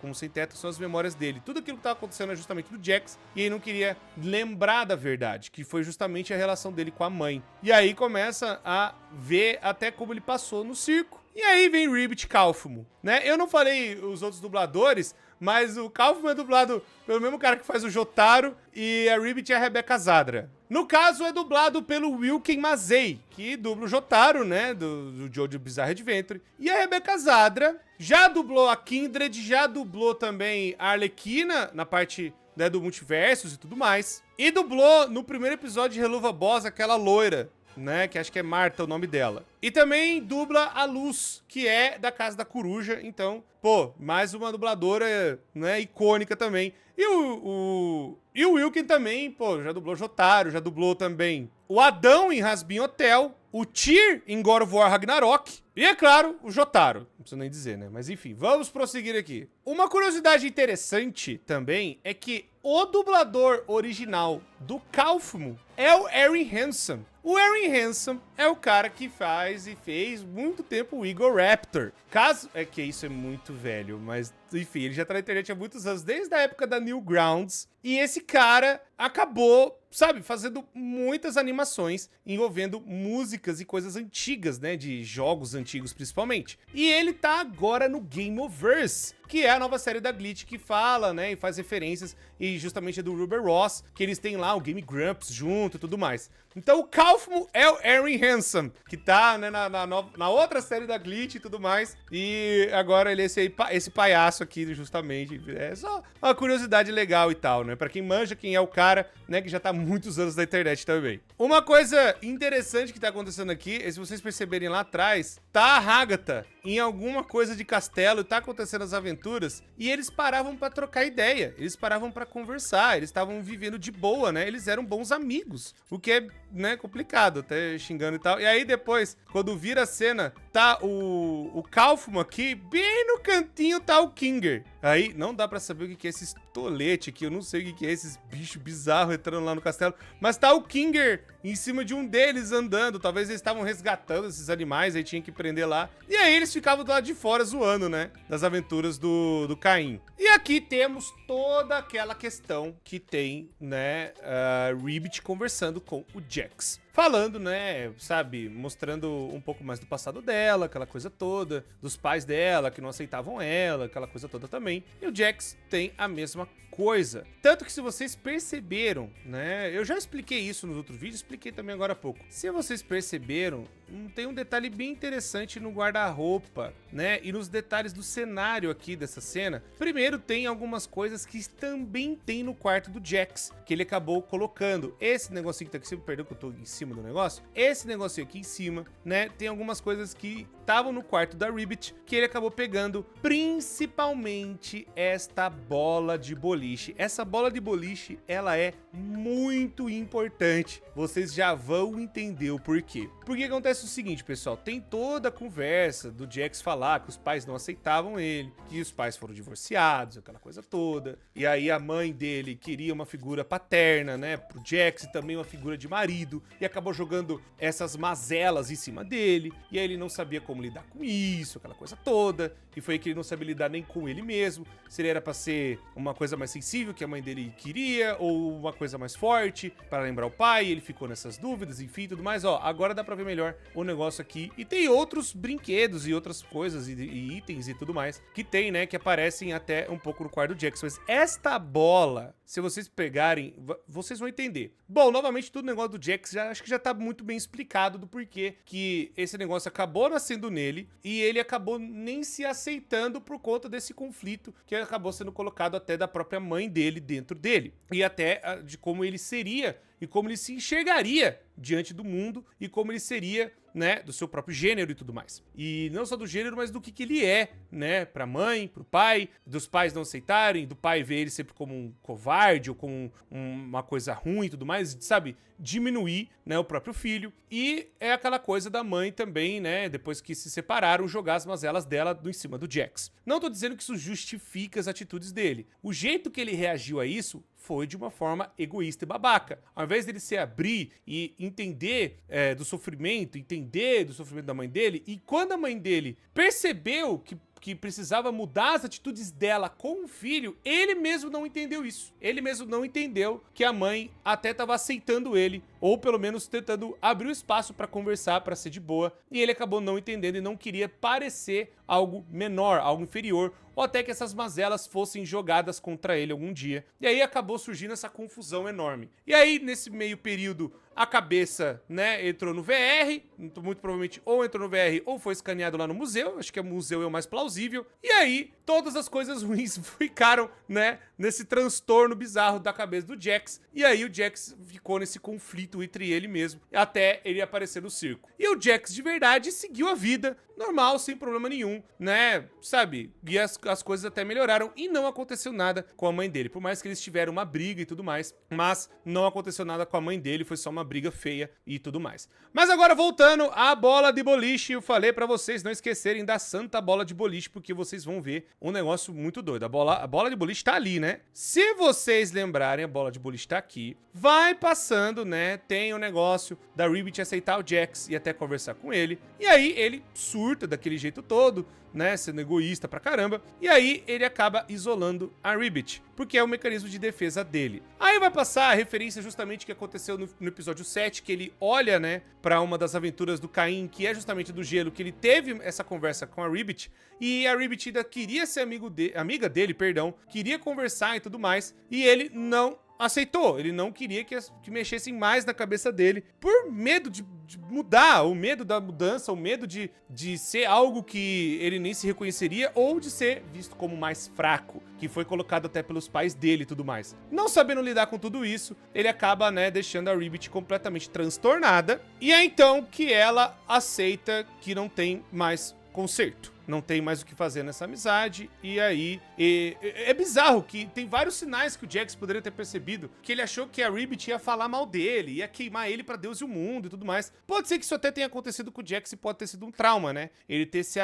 S1: como sem-teto são as memórias dele. Tudo aquilo que tava acontecendo é justamente do Jax, e ele não queria lembrar da verdade, que foi justamente a relação dele com a mãe. E aí começa a ver até como ele passou no circo. E aí vem Ribbit Kaufman, né? Eu não falei os outros dubladores, mas o Kaufman é dublado pelo mesmo cara que faz o Jotaro e a Ribbit é a Rebecca Zadra. No caso, é dublado pelo Wilken Mazei, que dubla o Jotaro, né, do Jojo Bizarre Adventure. E a Rebecca Zadra já dublou a Kindred, já dublou também a Arlequina na parte, né, do Multiversos e tudo mais. E dublou no primeiro episódio de Reluva Boss aquela loira, né, que acho que é Marta o nome dela. E também dubla a Luz, que é da Casa da Coruja, então, pô, mais uma dubladora, né, icônica também. E o Wilken também, pô, já dublou Jotaro, já dublou também o Adão em Hazbin Hotel, o Tyr em God of War Ragnarok, e é claro, o Jotaro. Não preciso nem dizer, né? Mas enfim, vamos prosseguir aqui. Uma curiosidade interessante também é que o dublador original do Kaufman é o Erin Hansen. O Erin Hansen é o cara que faz e fez muito tempo o Igor Raptor. Caso é que isso é muito velho, mas enfim, ele já tá na internet há muitos anos, desde a época da Newgrounds. E esse cara acabou, sabe, fazendo muitas animações envolvendo músicas e coisas antigas, né, de jogos antigos principalmente. E ele tá agora no Gameoverse, que é a nova série da Glitch que fala, né, e faz referências, e justamente é do Ruber Ross, que eles têm lá o Game Grumps junto e tudo mais. Então o Kaufman é o Erin Hansen, que tá, né, na outra série da Glitch e tudo mais, e agora ele é esse palhaço aqui, justamente. É só uma curiosidade legal e tal, né, pra quem manja quem é o cara, né, que já tá há muitos anos na internet também. Uma coisa interessante que tá acontecendo aqui, é se vocês perceberem lá atrás, tá a Hagatha em alguma coisa de castelo, tá acontecendo as aventuras, e eles paravam pra trocar ideia, eles paravam pra conversar, eles estavam vivendo de boa, né, eles eram bons amigos, o que é, né, complicado, até xingando e tal. E aí depois, quando vira a cena, tá o Kaufman aqui, bem no cantinho tá o Kinger. Aí não dá pra saber o que é esse estolete aqui, eu não sei o que é esses bichos bizarros entrando lá no castelo, mas tá o Kinger em cima de um deles andando, talvez eles estavam resgatando esses animais, aí tinha que prender lá, e aí eles ficavam do lado de fora zoando, né, das aventuras do Caim. E aqui temos toda aquela questão que tem, né, Ribbit conversando com o Jax. Falando, né, sabe, mostrando um pouco mais do passado dela, aquela coisa toda, dos pais dela que não aceitavam ela, aquela coisa toda também. E o Jax tem a mesma coisa. Tanto que se vocês perceberam, né, eu já expliquei isso nos outros vídeos, expliquei também agora há pouco. Se vocês perceberam, tem um detalhe bem interessante no guarda-roupa, né? E nos detalhes do cenário aqui dessa cena. Primeiro, tem algumas coisas que também tem no quarto do Jax, que ele acabou colocando. Esse negocinho que tá aqui em cima, perdão que eu tô em cima do negócio. Esse negocinho aqui em cima, né? Tem algumas coisas que estavam no quarto da Ribbit, que ele acabou pegando, principalmente esta bola de boliche. Essa bola de boliche, ela é muito importante. Vocês já vão entender o porquê. Porque acontece o seguinte, pessoal, tem toda a conversa do Jax falar que os pais não aceitavam ele, que os pais foram divorciados, aquela coisa toda. E aí a mãe dele queria uma figura paterna, né, pro Jax, e também uma figura de marido, e acabou jogando essas mazelas em cima dele, e aí ele não sabia como lidar com isso, aquela coisa toda, e foi que ele não sabia lidar nem com ele mesmo, se ele era pra ser uma coisa mais sensível que a mãe dele queria, ou uma coisa mais forte, para lembrar o pai, ele ficou nessas dúvidas, enfim, tudo mais. Ó, agora dá pra ver melhor o negócio aqui, e tem outros brinquedos e outras coisas, e itens e tudo mais, que tem, né, que aparecem até um pouco no quarto do Jax, mas esta bola, se vocês pegarem, vocês vão entender. Bom, novamente, tudo negócio do Jax, acho que já tá muito bem explicado do porquê que esse negócio acabou nascendo nele, e ele acabou nem se aceitando por conta desse conflito que acabou sendo colocado até da própria mãe dele dentro dele, e até de como ele seria e como ele se enxergaria diante do mundo e como ele seria, né, do seu próprio gênero e tudo mais. E não só do gênero, mas do que ele é, né, pra mãe, pro pai, dos pais não aceitarem, do pai ver ele sempre como um covarde ou como uma coisa ruim e tudo mais, sabe, diminuir, né, o próprio filho. E é aquela coisa da mãe também, né, depois que se separaram, jogar as mazelas dela em cima do Jax. Não tô dizendo que isso justifica as atitudes dele. O jeito que ele reagiu a isso foi de uma forma egoísta e babaca. Ao invés dele se abrir e entender do sofrimento da mãe dele, e quando a mãe dele percebeu que precisava mudar as atitudes dela com o filho, ele mesmo não entendeu isso. Ele mesmo não entendeu que a mãe até estava aceitando ele, ou pelo menos tentando abrir o espaço para conversar, para ser de boa, e ele acabou não entendendo e não queria parecer algo menor, algo inferior, ou até que essas mazelas fossem jogadas contra ele algum dia. E aí acabou surgindo essa confusão enorme. E aí, nesse meio período, a cabeça, né, entrou no VR, muito provavelmente ou entrou no VR ou foi escaneado lá no museu, acho que o museu é o mais plausível. E aí, todas as coisas ruins ficaram, né, nesse transtorno bizarro da cabeça do Jax. E aí o Jax ficou nesse conflito entre ele mesmo, até ele aparecer no circo. E o Jax, de verdade, seguiu a vida normal, sem problema nenhum, né, sabe? E as coisas até melhoraram e não aconteceu nada com a mãe dele. Por mais que eles tiveram uma briga e tudo mais, mas não aconteceu nada com a mãe dele, foi só uma briga feia e tudo mais. Mas agora voltando à bola de boliche, eu falei pra vocês não esquecerem da santa bola de boliche, porque vocês vão ver um negócio muito doido. A bola de boliche tá ali, né? Se vocês lembrarem, a bola de boliche tá aqui. Vai passando, né? Tem o negócio da Ribbit aceitar o Jax e até conversar com ele. E aí ele surta daquele jeito todo, né, sendo egoísta pra caramba, e aí ele acaba isolando a Ribbit, porque é o mecanismo de defesa dele. Aí vai passar a referência justamente que aconteceu no episódio 7, que ele olha, né, pra uma das aventuras do Caim, que é justamente do gelo, que ele teve essa conversa com a Ribbit, e a Ribbit ainda queria ser amiga dele, queria conversar e tudo mais, e ele não aceitou, ele não queria que mexessem mais na cabeça dele, por medo de mudar, o medo da mudança, o medo de ser algo que ele nem se reconheceria, ou de ser visto como mais fraco, que foi colocado até pelos pais dele e tudo mais. Não sabendo lidar com tudo isso, ele acaba, né, deixando a Ribbit completamente transtornada, e é então que ela aceita que não tem mais conserto. Não tem mais o que fazer nessa amizade, e aí é bizarro que tem vários sinais que o Jax poderia ter percebido, que ele achou que a Ribbit ia falar mal dele, ia queimar ele pra Deus e o mundo e tudo mais. Pode ser que isso até tenha acontecido com o Jax e pode ter sido um trauma, né? Ele ter se,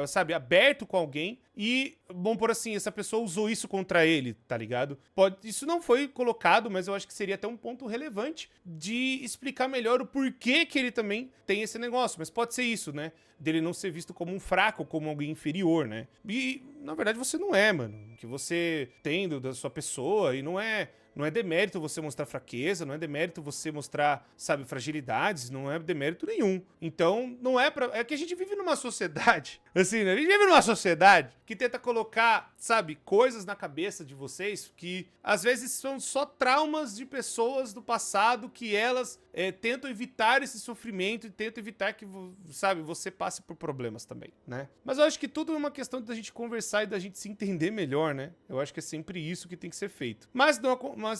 S1: sabe, aberto com alguém e, vamos por assim, essa pessoa usou isso contra ele, tá ligado? Isso não foi colocado, mas eu acho que seria até um ponto relevante de explicar melhor o porquê que ele também tem esse negócio, mas pode ser isso, né? Dele não ser visto como um fraco, como alguém inferior, né? E, na verdade, você não é, mano. Que você tem da sua pessoa e não é demérito você mostrar fraqueza, não é demérito você mostrar, sabe, fragilidades, não é demérito nenhum. Então, não é pra... É que a gente vive numa sociedade, assim, né? A gente vive numa sociedade que tenta colocar, sabe, coisas na cabeça de vocês que às vezes são só traumas de pessoas do passado que elas tentam evitar esse sofrimento e tentam evitar que, sabe, você passe por problemas também, né? Mas eu acho que tudo é uma questão da gente conversar e da gente se entender melhor, né? Eu acho que é sempre isso que tem que ser feito. Mas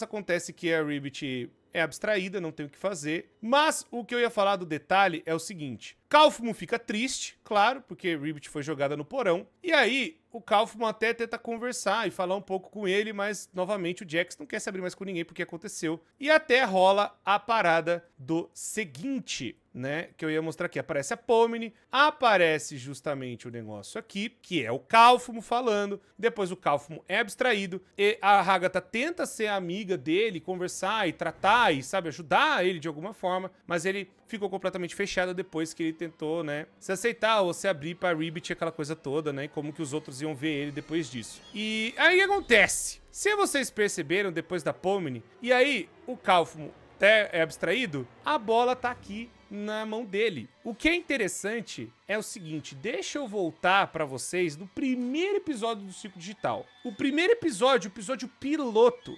S1: acontece que a Ribbit é abstraída, não tem o que fazer. Mas o que eu ia falar do detalhe é o seguinte. Kaufman fica triste, claro, porque Ribbit foi jogada no porão. E aí, o Kaufman até tenta conversar e falar um pouco com ele, mas, novamente, o Jax não quer se abrir mais com ninguém porque aconteceu. E até rola a parada do seguinte, né, que eu ia mostrar aqui. Aparece a Pomni, aparece justamente o negócio aqui, que é o Kaufman falando. Depois o Kaufman é abstraído e a Agatha tenta ser amiga dele, conversar e tratar e, sabe, ajudar ele de alguma forma, mas ele ficou completamente fechado depois que ele tentou, né, se aceitar ou se abrir pra Ribbit, aquela coisa toda, né, e como que os outros iam ver ele depois disso. E aí acontece, se vocês perceberam depois da Pomni, e aí o Kaufman até é abstraído, a bola tá aqui na mão dele. O que é interessante é o seguinte, deixa eu voltar pra vocês no primeiro episódio do Ciclo Digital. O primeiro episódio, o episódio piloto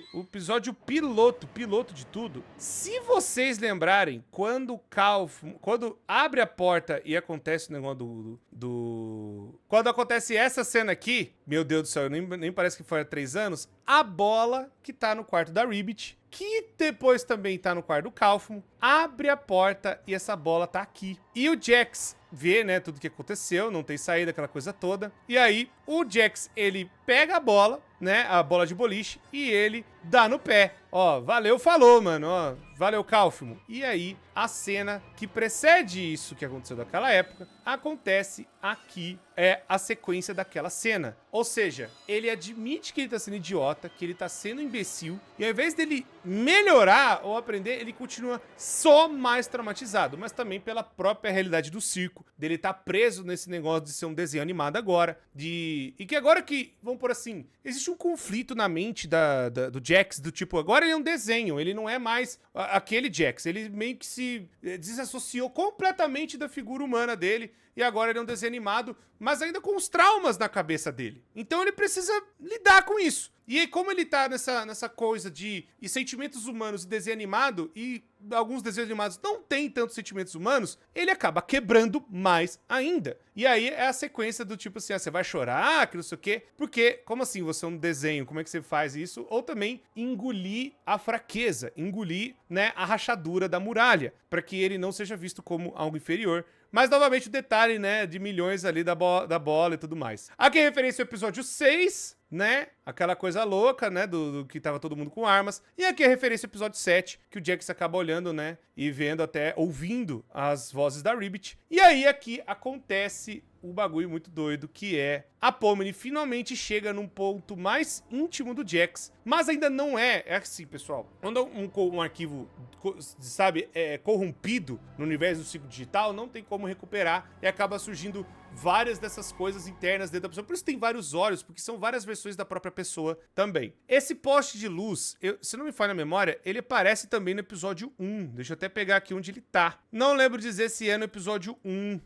S1: de tudo. Se vocês lembrarem, quando abre a porta e acontece o negócio quando acontece essa cena aqui, meu Deus do céu, nem parece que foi há 3 anos, a bola que tá no quarto da Ribbit, que depois também tá no quarto do Kaufman, abre a porta e essa bola tá aqui. E o Jax vê, né, tudo que aconteceu, não tem saída, aquela coisa toda. E aí, o Jax, ele pega a bola, né, a bola de boliche, e ele dá no pé. Ó, valeu, falou, mano, ó, valeu, Kaufman. E aí, a cena que precede isso que aconteceu naquela época, acontece aqui, é a sequência daquela cena. Ou seja, ele admite que ele tá sendo idiota, que ele tá sendo imbecil, e ao invés dele melhorar ou aprender, ele continua só mais traumatizado, mas também pela própria realidade do circo, dele tá preso nesse negócio de ser um desenho animado agora, e que agora que, vamos por assim, existe um conflito na mente do Jax, do tipo, agora ele é um desenho, ele não é mais aquele Jax, ele meio que se desassociou completamente da figura humana dele, e agora ele é um desenho animado, mas ainda com os traumas na cabeça dele. Então ele precisa lidar com isso. E aí, como ele tá nessa coisa de sentimentos humanos e desenho animado, e alguns desenhos animados não têm tantos sentimentos humanos, ele acaba quebrando mais ainda. E aí é a sequência do tipo assim, você vai chorar, que não sei o quê, porque, como assim você é um desenho, como é que você faz isso? Ou também engolir a fraqueza, engolir, né, a rachadura da muralha, para que ele não seja visto como algo inferior. Mas, novamente, o detalhe, né, de milhões ali da bola e tudo mais. Aqui é referência ao episódio 6, né, aquela coisa louca, né, do que tava todo mundo com armas. E aqui é referência ao episódio 7, que o Jax acaba olhando, né, e vendo até, ouvindo as vozes da Ribbit. E aí aqui acontece o bagulho muito doido, que é a Pomni finalmente chega num ponto mais íntimo do Jax, mas ainda não é assim, pessoal. Quando um arquivo, sabe, é corrompido no universo do ciclo digital, não tem como recuperar e acaba surgindo várias dessas coisas internas dentro da pessoa. Por isso tem vários olhos, porque são várias versões da própria pessoa também. Esse poste de luz, se não me falha a memória, ele aparece também no episódio 1. Deixa eu até pegar aqui onde ele tá. Não lembro dizer se é no episódio 1.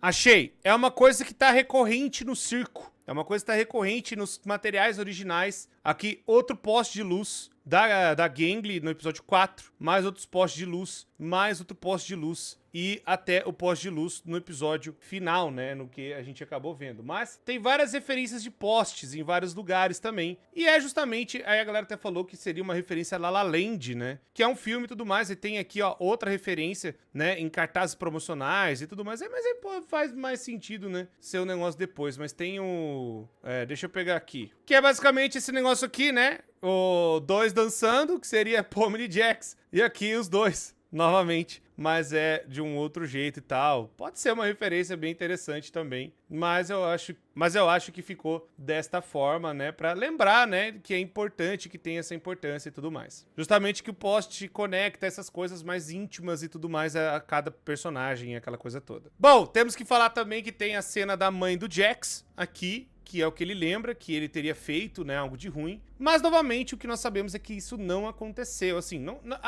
S1: Achei. É uma coisa que tá recorrente no circo. É uma coisa que tá recorrente nos materiais originais. Aqui, outro poste de luz da Gangly no episódio 4. Mais outros postes de luz. Mais outro poste de luz. E até o poste de luz no episódio final, né? No que a gente acabou vendo. Mas tem várias referências de postes em vários lugares também. E é justamente, aí a galera até falou que seria uma referência a La La Land, né? Que é um filme e tudo mais. E tem aqui, ó, outra referência, né? Em cartazes promocionais e tudo mais. Mas aí, pô, faz mais sentido, né? Ser um negócio depois. Mas tem o... deixa eu pegar aqui. Que é basicamente esse negócio aqui, né? O dois dançando, que seria Pomni e Jax. E aqui os dois, novamente. Mas é de um outro jeito e tal. Pode ser uma referência bem interessante também. Mas eu acho que ficou desta forma, né? Pra lembrar, né? Que é importante, que tem essa importância e tudo mais. Justamente que o post conecta essas coisas mais íntimas e tudo mais a cada personagem, aquela coisa toda. Bom, temos que falar também que tem a cena da mãe do Jax aqui, que é o que ele lembra, que ele teria feito, né, algo de ruim. Mas, novamente, o que nós sabemos é que isso não aconteceu, assim,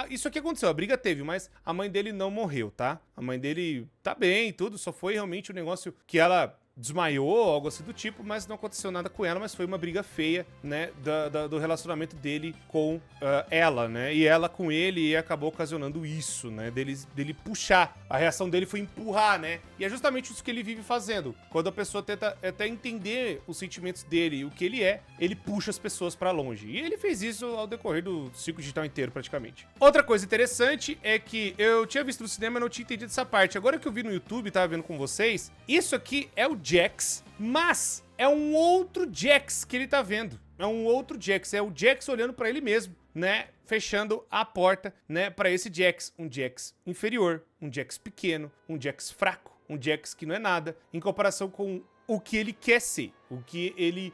S1: isso aqui aconteceu, a briga teve, mas a mãe dele não morreu, tá? A mãe dele tá bem e tudo, só foi realmente um negócio que ela desmaiou, algo assim do tipo, mas não aconteceu nada com ela, mas foi uma briga feia, né, do relacionamento dele com ela, né, e ela com ele, e acabou ocasionando isso, né, dele puxar. A reação dele foi empurrar, né, e é justamente isso que ele vive fazendo. Quando a pessoa tenta até entender os sentimentos dele e o que ele é, ele puxa as pessoas pra longe. E ele fez isso ao decorrer do ciclo digital inteiro, praticamente. Outra coisa interessante é que eu tinha visto no cinema e não tinha entendido essa parte. Agora que eu vi no YouTube, tava vendo com vocês, isso aqui é o Jax, mas é um outro Jax que ele tá vendo. É um outro Jax, é o Jax olhando pra ele mesmo, né, fechando a porta, né, pra esse Jax. Um Jax inferior, um Jax pequeno, um Jax fraco, um Jax que não é nada, em comparação com o que ele quer ser, o que ele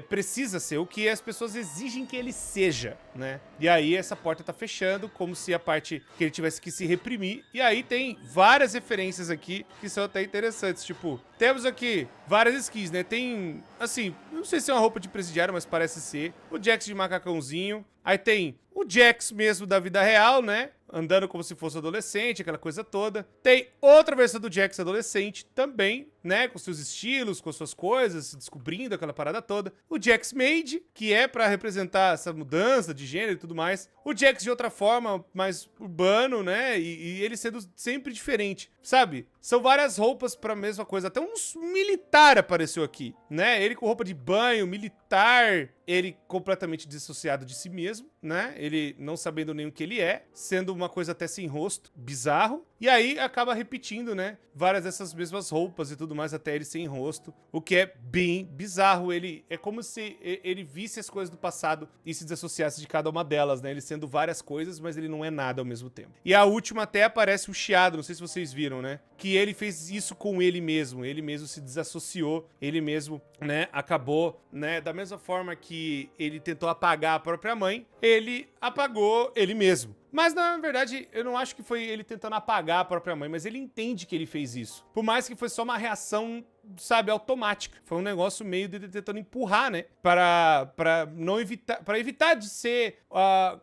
S1: precisa ser, o que as pessoas exigem que ele seja, né? E aí essa porta tá fechando, como se a parte que ele tivesse que se reprimir. E aí tem várias referências aqui que são até interessantes, tipo, temos aqui várias skins, né? Tem, assim, não sei se é uma roupa de presidiário, mas parece ser. O Jax de macacãozinho. Aí tem o Jax mesmo da vida real, né? Andando como se fosse adolescente, aquela coisa toda. Tem outra versão do Jax adolescente também, né? Com seus estilos, com suas coisas, descobrindo aquela parada toda. O Jax Made, que é pra representar essa mudança de gênero e tudo mais. O Jax de outra forma, mais urbano, né? E ele sendo sempre diferente, sabe? São várias roupas pra mesma coisa. Até um militar apareceu aqui, né? Ele com roupa de banho, militar. Ele completamente dissociado de si mesmo, né? Ele não sabendo nem o que ele é, sendo uma coisa até sem rosto, bizarro. E aí acaba repetindo, né? Várias dessas mesmas roupas e tudo mais, até ele sem rosto. O que é bem bizarro. Ele é como se ele visse as coisas do passado e se desassociasse de cada uma delas, né? Ele sendo várias coisas, mas ele não é nada ao mesmo tempo. E a última até aparece o chiado, não sei se vocês viram, né? Que ele fez isso com ele mesmo se desassociou, ele mesmo, né, acabou, né, da mesma forma que ele tentou apagar a própria mãe, ele apagou ele mesmo. Mas, na verdade, eu não acho que foi ele tentando apagar a própria mãe, mas ele entende que ele fez isso. Por mais que foi só uma reação, sabe, automática. Foi um negócio meio de tentando empurrar, né? Para não evitar, para evitar de ser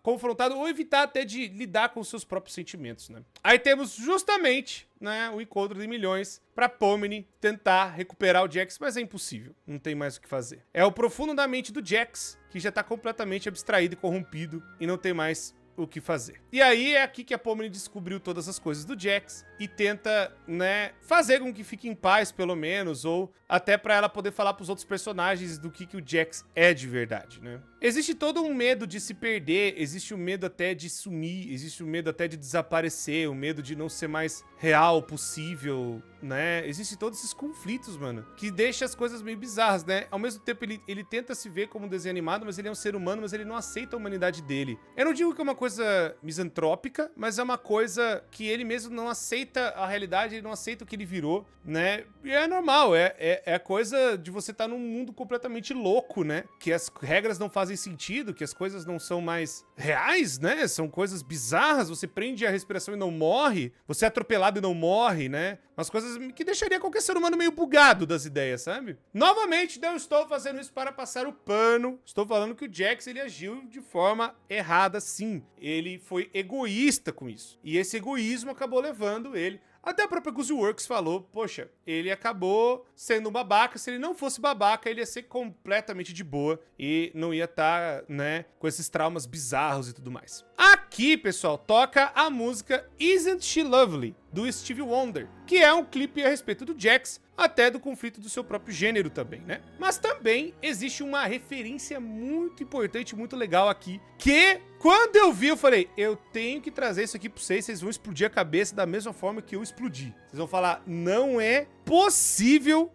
S1: confrontado ou evitar até de lidar com os seus próprios sentimentos, né? Aí temos justamente, né, o encontro de milhões pra Pomni tentar recuperar o Jax, mas é impossível. Não tem mais o que fazer. É o profundo da mente do Jax, que já tá completamente abstraído e corrompido e não tem mais o que fazer. E aí é aqui que a Pomni descobriu todas as coisas do Jax e tenta, né, fazer com que fique em paz, pelo menos, ou até pra ela poder falar pros outros personagens do que o Jax é de verdade, né? Existe todo um medo de se perder, existe o medo até de sumir, existe o medo até de desaparecer, o medo de não ser mais real, possível, né? Existem todos esses conflitos, mano, que deixa as coisas meio bizarras, né? Ao mesmo tempo, ele tenta se ver como um desenho animado, mas ele é um ser humano, mas ele não aceita a humanidade dele. Eu não digo que é uma coisa misantrópica, mas é uma coisa que ele mesmo não aceita a realidade, ele não aceita o que ele virou, né? E é normal, é a coisa de você estar num mundo completamente louco, né? Que as regras não fazem sentido, que as coisas não são mais reais, né? São coisas bizarras, você prende a respiração e não morre, você é atropelado e não morre, né? Umas coisas que deixaria qualquer ser humano meio bugado das ideias, sabe? Novamente, não estou fazendo isso para passar o pano. Estou falando que o Jax, ele agiu de forma errada, sim. Ele foi egoísta com isso. E esse egoísmo acabou levando ele... Até a própria Guzzworks falou, poxa, ele acabou sendo um babaca. Se ele não fosse babaca, ele ia ser completamente de boa e não ia estar, né, com esses traumas bizarros e tudo mais. Aqui, pessoal, toca a música Isn't She Lovely, do Stevie Wonder, que é um clipe a respeito do Jax, até do conflito do seu próprio gênero também, né? Mas também existe uma referência muito importante, muito legal aqui, que quando eu vi, eu falei, eu tenho que trazer isso aqui pra vocês vão explodir a cabeça da mesma forma que eu explodi. Vocês vão falar, não é possível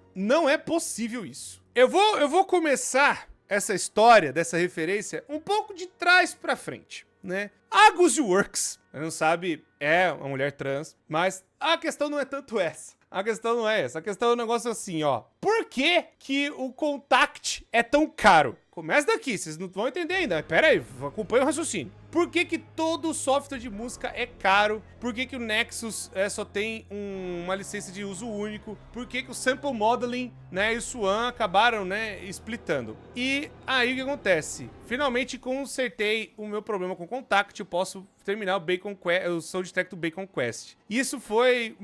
S1: isso. Eu vou começar essa história, dessa referência, um pouco de trás pra frente, né? A Guzzworks, não sabe, é uma mulher trans, mas a questão não é tanto essa. A questão não é essa, a questão é um negócio assim, ó. Por que que o Contact é tão caro? Começa daqui, vocês não vão entender ainda. Pera aí, acompanha o raciocínio. Por que que todo software de música é caro? Por que que o Nexus só tem uma licença de uso único? Por que que o Sample Modeling, né, e o Swan acabaram, né, splitando? E aí o que acontece? Finalmente consertei o meu problema com o Contact, eu posso terminar o soundtrack do Bacon Quest. Isso foi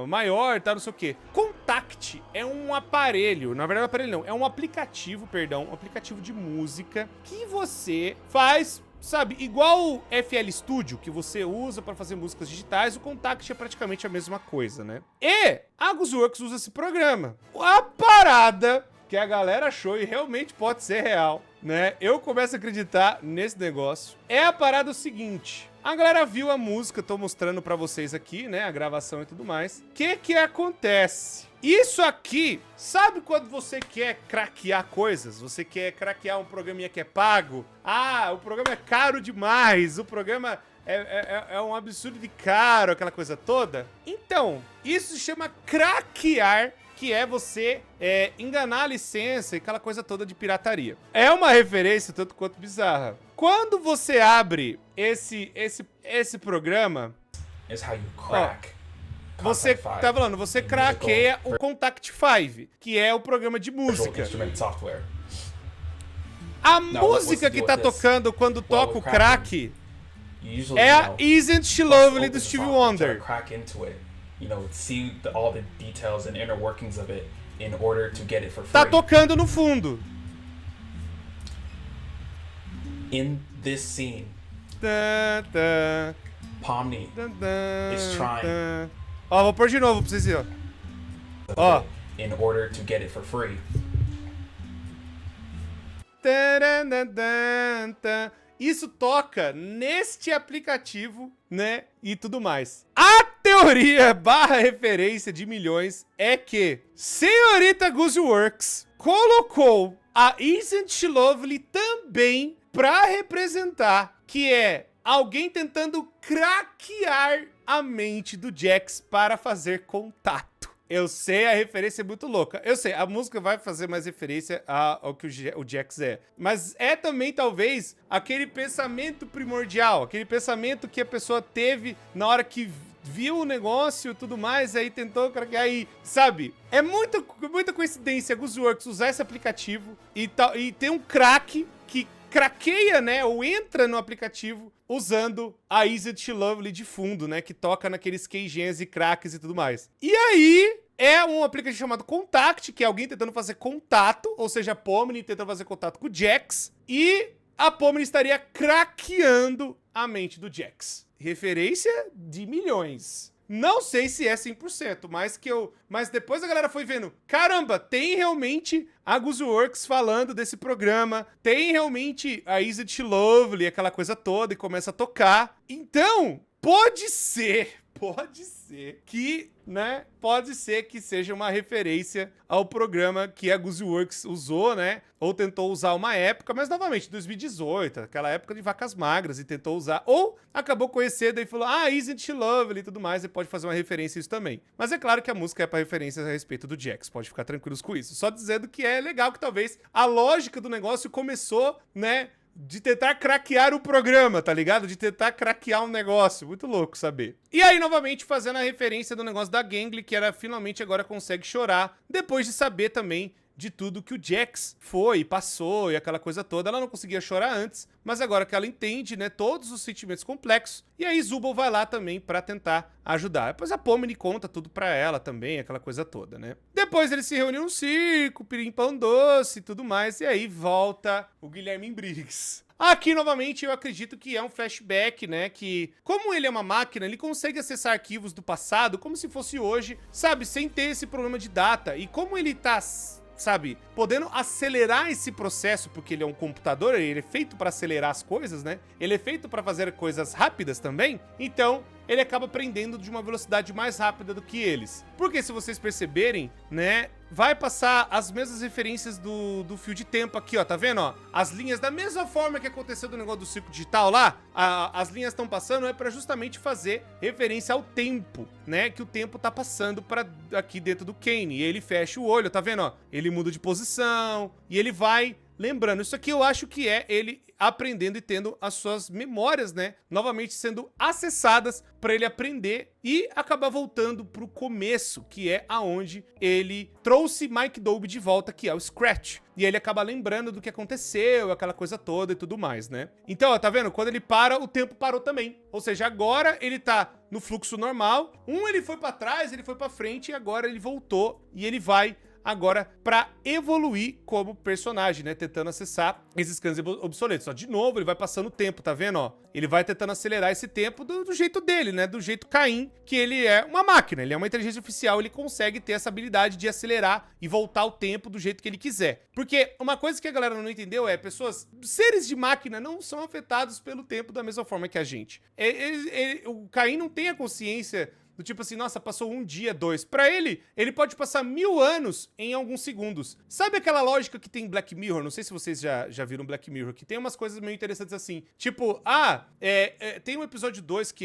S1: maior, tá, não sei o quê. Contact Contact é um aparelho, na verdade, aparelho não, é um aplicativo, perdão, um aplicativo de música que você faz, sabe, igual o FL Studio, que você usa para fazer músicas digitais, o Contact é praticamente a mesma coisa, né? E a Guzzworks usa esse programa. A parada que a galera achou e realmente pode ser real, né? Eu começo a acreditar nesse negócio. É a parada o seguinte: a galera viu a música, tô mostrando pra vocês aqui, né? A gravação e tudo mais. O que acontece? Isso aqui, sabe quando você quer craquear coisas? Você quer craquear um programinha que é pago? Ah, o programa é caro demais, o programa é um absurdo de caro, aquela coisa toda. Então, isso se chama craquear, que é você enganar a licença e aquela coisa toda de pirataria. É uma referência tanto quanto bizarra. Quando você abre esse programa, você tá falando, você craqueia o Contact 5, que é o programa de música. A música que tá tocando quando toca o crack é a Isn't She Lovely do Stevie Wonder.
S2: You know, see all the details and inner workings of it in order to get it for free.
S1: Tá tocando no fundo.
S2: In this scene, Pomni is trying.
S1: Ó, vou pôr de novo pra vocês verem, ó.
S2: In order to get it for free.
S1: Isso toca neste aplicativo, né? E tudo mais. A teoria barra referência de milhões é que senhorita Guzzworks colocou a Isn't She Lovely também pra representar que é alguém tentando craquear a mente do Jax para fazer contato. Eu sei, a referência é muito louca. Eu sei, a música vai fazer mais referência ao que o Jax é. Mas é também, talvez, aquele pensamento primordial, aquele pensamento que a pessoa teve na hora que viu o negócio e tudo mais, aí tentou craquear aí, sabe? É muita coincidência a Guzzworks usar esse aplicativo e ter um craque que craqueia, né, ou entra no aplicativo usando a Isn't She Lovely de fundo, né, que toca naqueles keygens e cracks e tudo mais. E aí é um aplicativo chamado Contact, que é alguém tentando fazer contato, ou seja, a Pomni tentando fazer contato com o Jax, e a Pomni estaria craqueando a mente do Jax. Referência de milhões. Não sei se é 100%, mas depois a galera foi vendo, caramba, tem realmente a Guzzworks falando desse programa, tem realmente a Isn't She Lovely, aquela coisa toda, e começa a tocar. Então, pode ser que, né, pode ser que seja uma referência ao programa que a Guzzworks usou, né, ou tentou usar uma época, mas novamente, 2018, aquela época de vacas magras, e tentou usar, ou acabou conhecendo e falou, ah, Isn't She Lovely e tudo mais, e pode fazer uma referência a isso também. Mas é claro que a música é para referências a respeito do Jax, pode ficar tranquilos com isso. Só dizendo que é legal que talvez a lógica do negócio começou, né, de tentar craquear o programa, tá ligado? De tentar craquear um negócio. Muito louco saber. E aí, novamente, fazendo a referência do negócio da Gangly, que ela finalmente agora consegue chorar, depois de saber também de tudo que o Jax foi, passou e aquela coisa toda. Ela não conseguia chorar antes, mas agora que ela entende, né, todos os sentimentos complexos, e aí Zubul vai lá também pra tentar ajudar. Depois a Pomni conta tudo pra ela também, aquela coisa toda, né. Depois eles se reúnem num circo, pirim-pão doce e tudo mais, e aí volta o Guilherme Briggs. Aqui, novamente, eu acredito que é um flashback, né, que, como ele é uma máquina, ele consegue acessar arquivos do passado como se fosse hoje, sabe, sem ter esse problema de data. E como ele tá, sabe, podendo acelerar esse processo, porque ele é um computador, ele é feito para acelerar as coisas, né, ele é feito para fazer coisas rápidas também, então ele acaba aprendendo de uma velocidade mais rápida do que eles. Porque se vocês perceberem, né, vai passar as mesmas referências do fio de tempo aqui, ó, tá vendo, ó? As linhas, da mesma forma que aconteceu do negócio do circo digital lá, as linhas estão passando, é pra justamente fazer referência ao tempo, né, que o tempo tá passando pra aqui dentro do Kane. E ele fecha o olho, tá vendo, ó? Ele muda de posição, e ele vai, lembrando. Isso aqui eu acho que é ele aprendendo e tendo as suas memórias, né, novamente sendo acessadas para ele aprender e acabar voltando pro começo, que é aonde ele trouxe Mike Dolby de volta, que é o Scratch. E ele acaba lembrando do que aconteceu, aquela coisa toda e tudo mais, né? Então, ó, tá vendo? Quando ele para, o tempo parou também. Ou seja, agora ele tá no fluxo normal. Ele foi pra trás, ele foi pra frente e agora ele voltou e ele vai agora pra evoluir como personagem, né? Tentando acessar esses cães obsoletos. Ó, de novo, ele vai passando o tempo, tá vendo, ó? Ele vai tentando acelerar esse tempo do jeito dele, né? Do jeito Caim, que ele é uma máquina, ele é uma inteligência artificial, ele consegue ter essa habilidade de acelerar e voltar o tempo do jeito que ele quiser. Porque uma coisa que a galera não entendeu é, seres de máquina não são afetados pelo tempo da mesma forma que a gente. O Caim não tem a consciência do tipo assim, nossa, passou um dia, 2. Pra ele pode passar 1000 anos em alguns segundos. Sabe aquela lógica que tem em Black Mirror? Não sei se vocês já viram Black Mirror, que tem umas coisas meio interessantes assim. Tipo, tem um episódio 2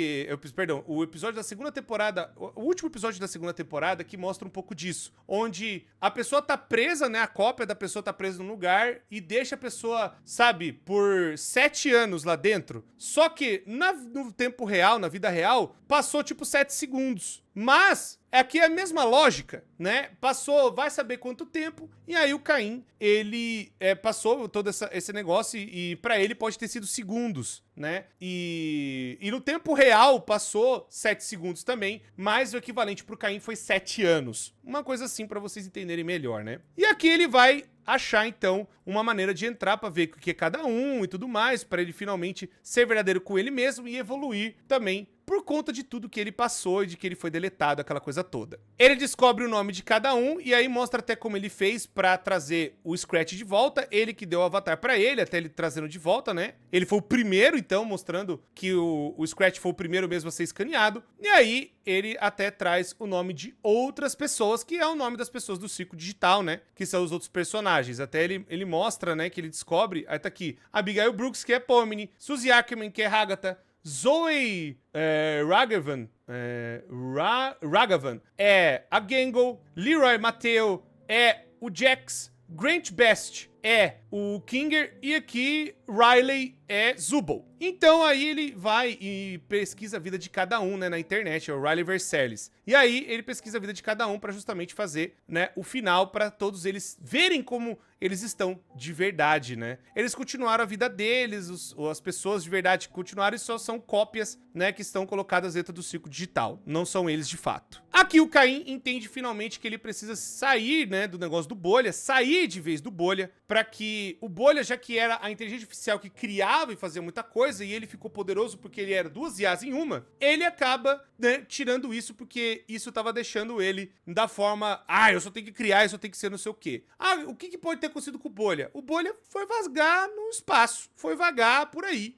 S1: perdão, o episódio da segunda temporada, o último episódio da segunda temporada que mostra um pouco disso. Onde a pessoa tá presa, né, a cópia da pessoa tá presa num lugar e deixa a pessoa, sabe, por 7 anos lá dentro. Só que no tempo real, na vida real, passou tipo 7 segundos. Mas aqui é a mesma lógica, né? Passou, vai saber quanto tempo, e aí o Caim, ele passou todo esse negócio e pra ele pode ter sido segundos, né? E no tempo real passou 7 segundos também, mas o equivalente pro Caim foi 7 anos. Uma coisa assim pra vocês entenderem melhor, né? E aqui ele vai achar, então, uma maneira de entrar pra ver o que é cada um e tudo mais, pra ele finalmente ser verdadeiro com ele mesmo e evoluir também por conta de tudo que ele passou e de que ele foi deletado, aquela coisa toda. Ele descobre o nome de cada um e aí mostra até como ele fez pra trazer o Scratch de volta, ele que deu o avatar pra ele, até ele trazendo de volta, né? Ele foi o primeiro, então, mostrando que o Scratch foi o primeiro mesmo a ser escaneado. E aí, ele até traz o nome de outras pessoas, que é o nome das pessoas do Circo Digital, né? Que são os outros personagens. Até ele mostra, né, que ele descobre, aí tá aqui, Abigail Brooks, que é Pomni, Suzy Ackerman, que é Agatha, Zoe Ragavan é a Gangle, Leroy Mateo é o Jax, Grant Best é o Kinger e aqui Riley é Zubul. Então aí ele vai e pesquisa a vida de cada um, né, na internet, é o Riley Versailles. E aí ele pesquisa a vida de cada um pra justamente fazer, né, o final pra todos eles verem como eles estão de verdade, né. Eles continuaram a vida deles, as pessoas de verdade continuaram e só são cópias, né, que estão colocadas dentro do circo digital. Não são eles de fato. Aqui o Caim entende finalmente que ele precisa sair, né, do negócio do Bolha, sair de vez do Bolha, pra que o Bolha, já que era a inteligência artificial que criava e fazia muita coisa, e ele ficou poderoso porque ele era 2 IAs em uma, ele acaba, né, tirando isso porque isso tava deixando ele da forma, eu só tenho que criar, eu só tenho que ser não sei o quê. O que pode ter acontecido com o Bolha? O Bolha foi vagar no espaço, foi vagar por aí,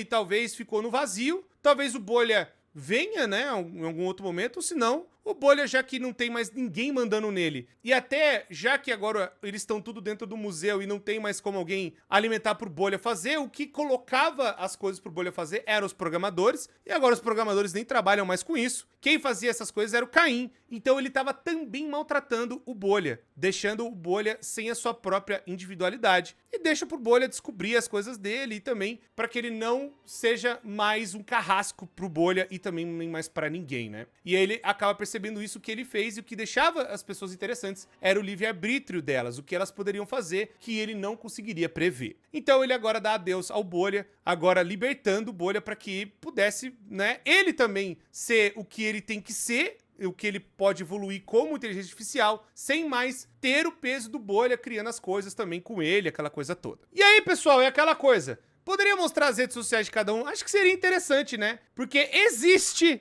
S1: talvez ficou no vazio, talvez o Bolha venha, né, em algum outro momento, ou se não, o Bolha, já que não tem mais ninguém mandando nele, e até já que agora eles estão tudo dentro do museu e não tem mais como alguém alimentar pro Bolha fazer, o que colocava as coisas pro Bolha fazer eram os programadores, e agora os programadores nem trabalham mais com isso. Quem fazia essas coisas era o Caim, então ele tava também maltratando o Bolha, deixando o Bolha sem a sua própria individualidade, e deixa pro Bolha descobrir as coisas dele e também para que ele não seja mais um carrasco pro Bolha e também nem mais para ninguém, né? E ele acaba percebendo isso que ele fez, e o que deixava as pessoas interessantes era o livre-arbítrio delas, o que elas poderiam fazer que ele não conseguiria prever. Então ele agora dá adeus ao Bolha, agora libertando o Bolha para que pudesse, né, ele também ser o que ele tem que ser, o que ele pode evoluir como inteligência artificial, sem mais ter o peso do Bolha criando as coisas também com ele, aquela coisa toda. E aí, pessoal, é aquela coisa. Poderia mostrar as redes sociais de cada um? Acho que seria interessante, né? Porque existe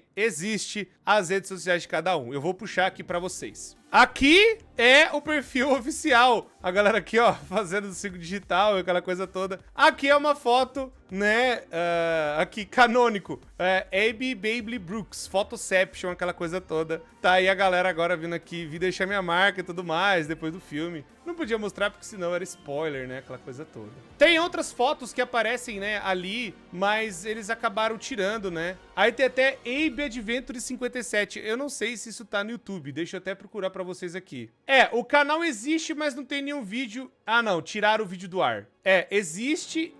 S1: as redes sociais de cada um. Eu vou puxar aqui pra vocês. Aqui é o perfil oficial. A galera aqui, ó, fazendo o circo digital, aquela coisa toda. Aqui é uma foto, né, aqui, canônico. Abby Bailey Brooks, Photoception, aquela coisa toda. Tá aí a galera agora vindo aqui, vir deixar minha marca e tudo mais, depois do filme. Não podia mostrar porque senão era spoiler, né? Aquela coisa toda. Tem outras fotos que aparecem, né, ali, mas eles acabaram tirando, né? Aí tem até Abe Adventure 57. Eu não sei se isso tá no YouTube. Deixa eu até procurar pra vocês aqui. O canal existe, mas não tem nenhum vídeo. Ah, não. Tiraram o vídeo do ar. Existe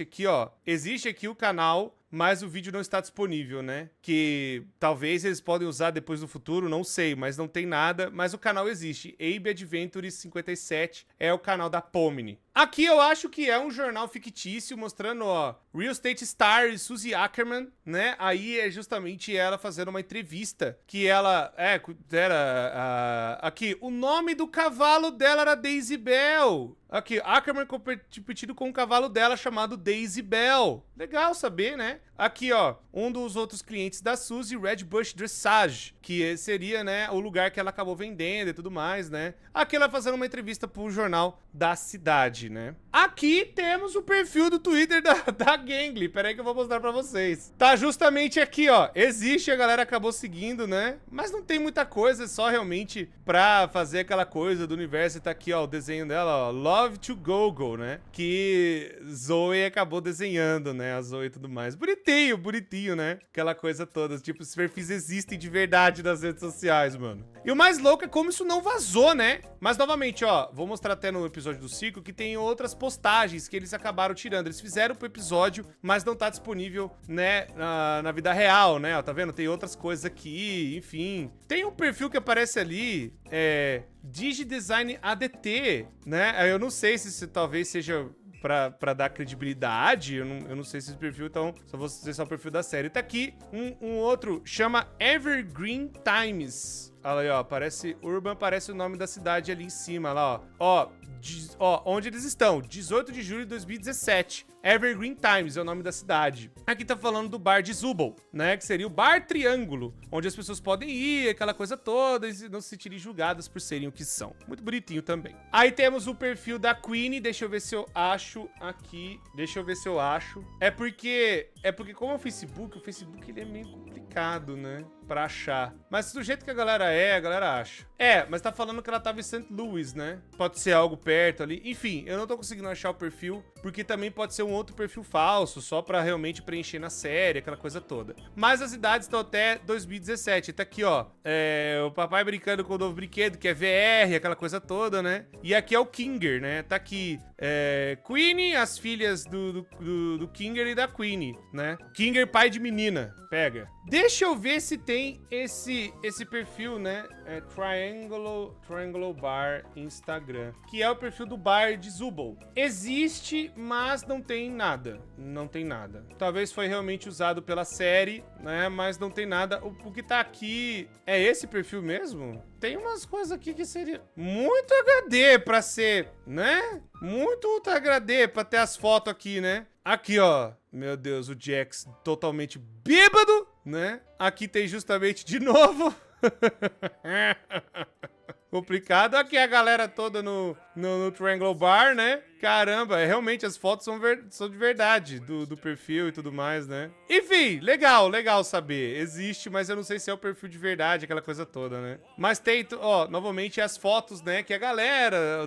S1: aqui, ó. Existe aqui o canal, mas o vídeo não está disponível, né? Que talvez eles podem usar depois no futuro, não sei, mas não tem nada. Mas o canal existe. Abe Adventure 57 é o canal da Pomni. Aqui eu acho que é um jornal fictício mostrando, ó, Real Estate Star Suzy Ackerman, né? Aí é justamente ela fazendo uma entrevista que ela, aqui, o nome do cavalo dela era Daisy Bell. Aqui, Ackerman competindo com um cavalo dela chamado Daisy Bell. Legal saber, né? Aqui, ó, um dos outros clientes da Suzy, Red Bush Dressage, que seria, né, o lugar que ela acabou vendendo e tudo mais, né? Aqui ela fazendo uma entrevista pro jornal da cidade, né? Aqui temos o perfil do Twitter da Gangly. Pera aí que eu vou mostrar pra vocês. Tá justamente aqui, ó. Existe, a galera acabou seguindo, né? Mas não tem muita coisa, é só realmente pra fazer aquela coisa do universo. Tá aqui, ó, o desenho dela, ó. Love to Go-Go, né? Que Zoe acabou desenhando, né? A Zoe e tudo mais. Bonitinho, né? Aquela coisa toda. Tipo, os perfis existem de verdade nas redes sociais, mano. E o mais louco é como isso não vazou, né? Mas, novamente, ó, vou mostrar até no episódio do Ciclo que tem outras postagens que eles acabaram tirando. Eles fizeram pro episódio, mas não tá disponível, né, na vida real, né? Ó, tá vendo? Tem outras coisas aqui, enfim. Tem um perfil que aparece ali, DigiDesign ADT, né? Eu não sei se talvez seja pra dar credibilidade, eu não sei se esse perfil, então só vou dizer só o perfil da série. Tá aqui um outro, chama Evergreen Times. Olha aí, ó, parece Urban, parece o nome da cidade ali em cima, lá, ó. Ó, onde eles estão, 18 de julho de 2017. Evergreen Times é o nome da cidade. Aqui tá falando do bar de Zubul, né? Que seria o Bar Triângulo, onde as pessoas podem ir, aquela coisa toda, e não se sentirem julgadas por serem o que são. Muito bonitinho também. Aí temos o perfil da Queenie, deixa eu ver se eu acho aqui. É porque como é o Facebook ele é meio complicado, né? Pra achar. Mas do jeito que a galera acha. Mas tá falando que ela tava em St. Louis, né? Pode ser algo perto ali. Enfim, eu não tô conseguindo achar o perfil, porque também pode ser um outro perfil falso, só pra realmente preencher na série, aquela coisa toda. Mas as idades estão até 2017. Tá aqui, ó. O papai brincando com o novo brinquedo, que é VR, aquela coisa toda, né? E aqui é o Kinger, né? Tá aqui. Queenie, as filhas do Kinger e da Queenie, né? Kinger, pai de menina. Pega. Deixa eu ver se tem esse perfil, né? Triangle Bar Instagram, que é o perfil do bar de Zubul. Existe, mas não tem nada. Não tem nada. Talvez foi realmente usado pela série, né? Mas não tem nada. O que tá aqui é esse perfil mesmo? Tem umas coisas aqui que seria muito HD pra ser, né? Muito Ultra HD pra ter as fotos aqui, né? Aqui, ó. Meu Deus, o Jax totalmente bêbado, né? Aqui tem justamente de novo. Complicado. Aqui a galera toda no Triangle Bar, né? Caramba, realmente as fotos são de verdade do perfil e tudo mais, né? Enfim, legal saber. Existe, mas eu não sei se é o perfil de verdade, aquela coisa toda, né? Mas tem, ó, novamente as fotos, né? Que a galera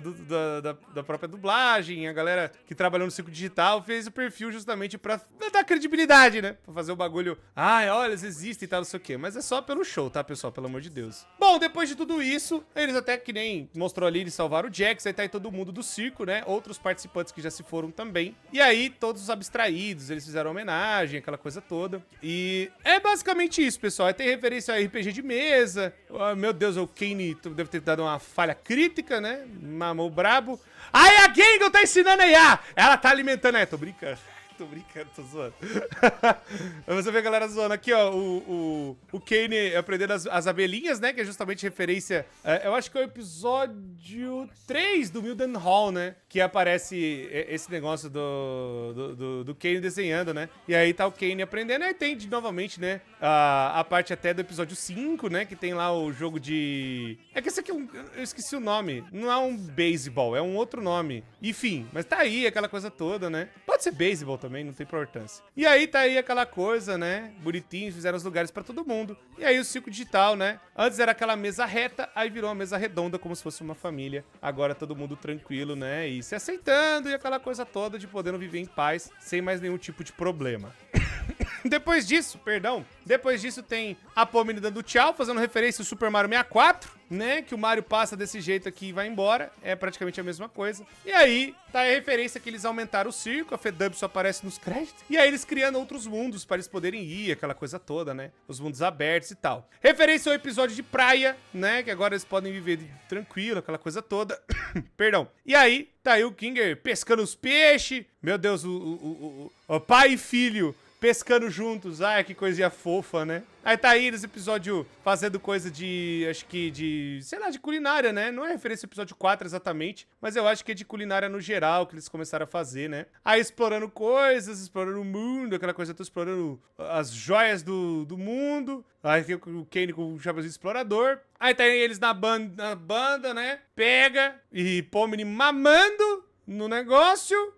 S1: da própria dublagem, a galera que trabalhou no Ciclo Digital fez o perfil justamente pra dar credibilidade, né? Pra fazer o bagulho. Olha, eles existem e tal, não sei o quê. Mas é só pelo show, tá, pessoal? Pelo amor de Deus. Bom, depois de tudo isso, eles até que nem mostrou ali, eles salvaram o Jax, aí tá aí todo mundo do circo, né? Outros participantes que já se foram também. E aí, todos os abstraídos, eles fizeram homenagem, aquela coisa toda. E é basicamente isso, pessoal. Aí tem referência a RPG de mesa. Meu Deus, o Kane deve ter dado uma falha crítica, né? Mamou brabo. Aí a Gangle tá ensinando a IA! Ela tá alimentando. Tô brincando. Tô zoando. Você vê a galera zoando aqui, ó. O Kane aprendendo as abelhinhas, né? Que é justamente referência. Eu acho que é o episódio 3 do Mildenhall, né? Que aparece esse negócio do Kane desenhando, né? E aí tá o Kane aprendendo. E aí tem novamente, né? A parte até do episódio 5, né? Que tem lá o jogo de. É que esse aqui eu esqueci o nome. Não é um beisebol, é um outro nome. Enfim, mas tá aí aquela coisa toda, né? Pode ser beisebol também. também, não tem importância. E aí tá aí aquela coisa, né? Bonitinho, fizeram os lugares pra todo mundo. E aí o circo digital, né? Antes era aquela mesa reta, aí virou uma mesa redonda, como se fosse uma família. Agora todo mundo tranquilo, né? E se aceitando e aquela coisa toda de podendo viver em paz, sem mais nenhum tipo de problema. Depois disso tem a Pomni dando tchau, fazendo referência ao Super Mario 64, né? Que o Mario passa desse jeito aqui e vai embora. É praticamente a mesma coisa. E aí, tá a referência que eles aumentaram o circo, a Fedub só aparece nos créditos. E aí eles criando outros mundos para eles poderem ir, aquela coisa toda, né? Os mundos abertos e tal. Referência ao episódio de praia, né? Que agora eles podem viver tranquilo, aquela coisa toda. Perdão. E aí, tá aí o Kinger pescando os peixes. Meu Deus, o pai e filho pescando juntos. Ai, que coisinha fofa, né? Aí tá aí nesse episódio fazendo coisa de, acho que de, sei lá, de culinária, né? Não é referência ao episódio 4 exatamente, mas eu acho que é de culinária no geral que eles começaram a fazer, né? Aí explorando coisas, explorando o mundo, aquela coisa, tô explorando as joias do mundo. Aí tem o Kane com o chapeuzinho explorador. Aí tá aí eles na banda, né? Pega e Pomni mamando no negócio.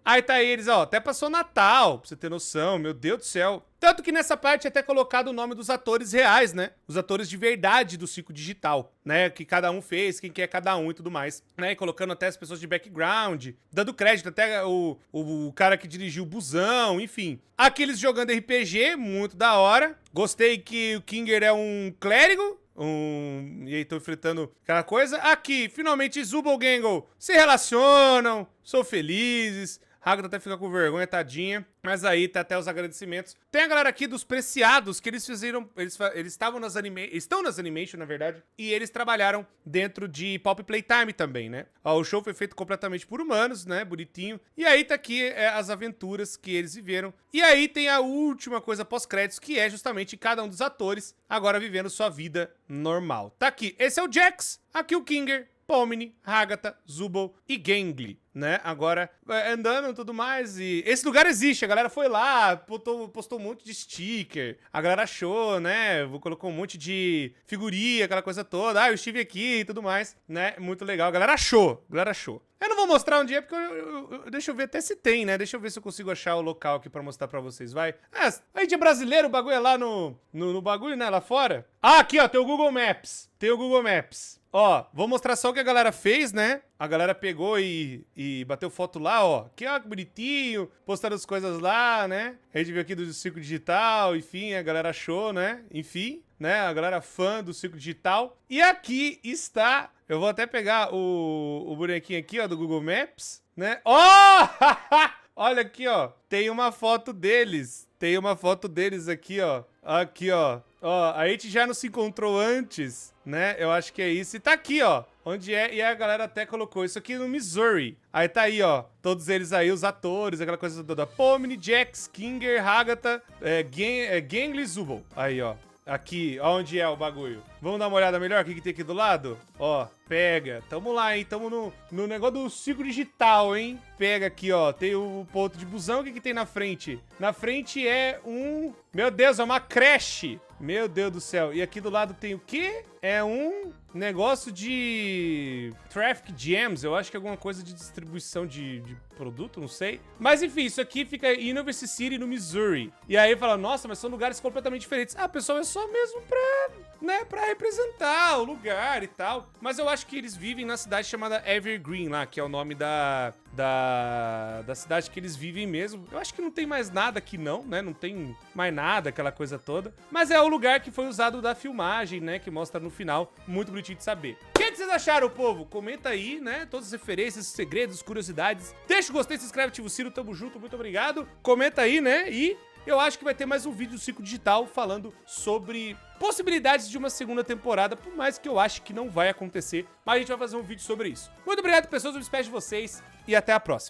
S1: Aí tá eles, ó, até passou Natal, pra você ter noção, meu Deus do céu. Tanto que nessa parte é até colocado o nome dos atores reais, né? Os atores de verdade do circo digital, né? Que cada um fez, quem que é cada um e tudo mais, né? E colocando até as pessoas de background, dando crédito até o cara que dirigiu o busão, enfim. Aqui eles jogando RPG, muito da hora. Gostei que o Kinger é um clérigo. E aí estão enfrentando aquela coisa. Aqui, finalmente, Zubul Gangle se relacionam, são felizes. Hagrid até fica com vergonha, tadinha. Mas aí tá até os agradecimentos. Tem a galera aqui dos Preciados, que eles fizeram... Eles estavam estão nas Animation, na verdade. E eles trabalharam dentro de Pop Playtime também, né? Ó, o show foi feito completamente por humanos, né? Bonitinho. E aí tá aqui as aventuras que eles viveram. E aí tem a última coisa pós-créditos, que é justamente cada um dos atores agora vivendo sua vida normal. Tá aqui. Esse é o Jax. Aqui o Kinger, Pomni, Ragatha, Zubul e Gangly, né? Agora andando e tudo mais. E esse lugar existe, a galera foi lá, postou um monte de sticker, a galera achou, né? Colocou um monte de figurinha, aquela coisa toda. Ah, eu estive aqui e tudo mais, né? Muito legal, a galera achou. Eu não vou mostrar onde é, porque deixa eu ver até se tem, né? Deixa eu ver se eu consigo achar o local aqui pra mostrar pra vocês, vai. A gente é brasileiro, o bagulho é lá no bagulho, né? Lá fora. Ah, aqui, ó, tem o Google Maps. Ó, vou mostrar só o que a galera fez, né? A galera pegou e bateu foto lá, ó. Aqui, ó, que bonitinho. Postaram as coisas lá, né? A gente viu aqui do Circo Digital, enfim, a galera achou, né? Enfim, né? A galera fã do Circo Digital. E aqui está... Eu vou até pegar o bonequinho aqui, ó, do Google Maps, né? Ó! Olha aqui, ó. Tem uma foto deles. Aqui, ó. Aqui, ó. Ó, a gente já não se encontrou antes, né? Eu acho que é isso. E tá aqui, ó. Onde é? E a galera até colocou isso aqui no Missouri. Aí tá aí, ó. Todos eles aí, os atores, aquela coisa toda. Pomni, Jax, Kinger, Ragatha, Gangly, Zubul. Aí, ó. Aqui, onde é o bagulho? Vamos dar uma olhada melhor? O que tem aqui do lado? Ó, pega. Tamo lá, hein? Tamo no negócio do circo digital, hein? Pega aqui, ó. Tem o ponto de busão. O que tem na frente? Na frente é um... Meu Deus, é uma creche. Meu Deus do céu. E aqui do lado tem o quê? É um negócio de Traffic Jams. Eu acho que é alguma coisa de distribuição de produto, não sei. Mas enfim, isso aqui fica em University City, no Missouri. E aí fala, nossa, mas são lugares completamente diferentes. Ah, pessoal, é só mesmo pra representar o lugar e tal. Mas eu acho que eles vivem na cidade chamada Evergreen lá, que é o nome da cidade que eles vivem mesmo. Eu acho que não tem mais nada aqui não, né? Não tem mais nada, aquela coisa toda. Mas é o lugar que foi usado da filmagem, né? Que mostra no final. Muito bonitinho de saber. O que vocês acharam, povo? Comenta aí, né? Todas as referências, segredos, curiosidades. Deixa o gostei, se inscreve, ativa o sino. Tamo junto, muito obrigado. Comenta aí, né? E eu acho que vai ter mais um vídeo do Circo Digital falando sobre possibilidades de uma segunda temporada, por mais que eu ache que não vai acontecer, mas a gente vai fazer um vídeo sobre isso. Muito obrigado, pessoas, eu me despeço de vocês e até a próxima.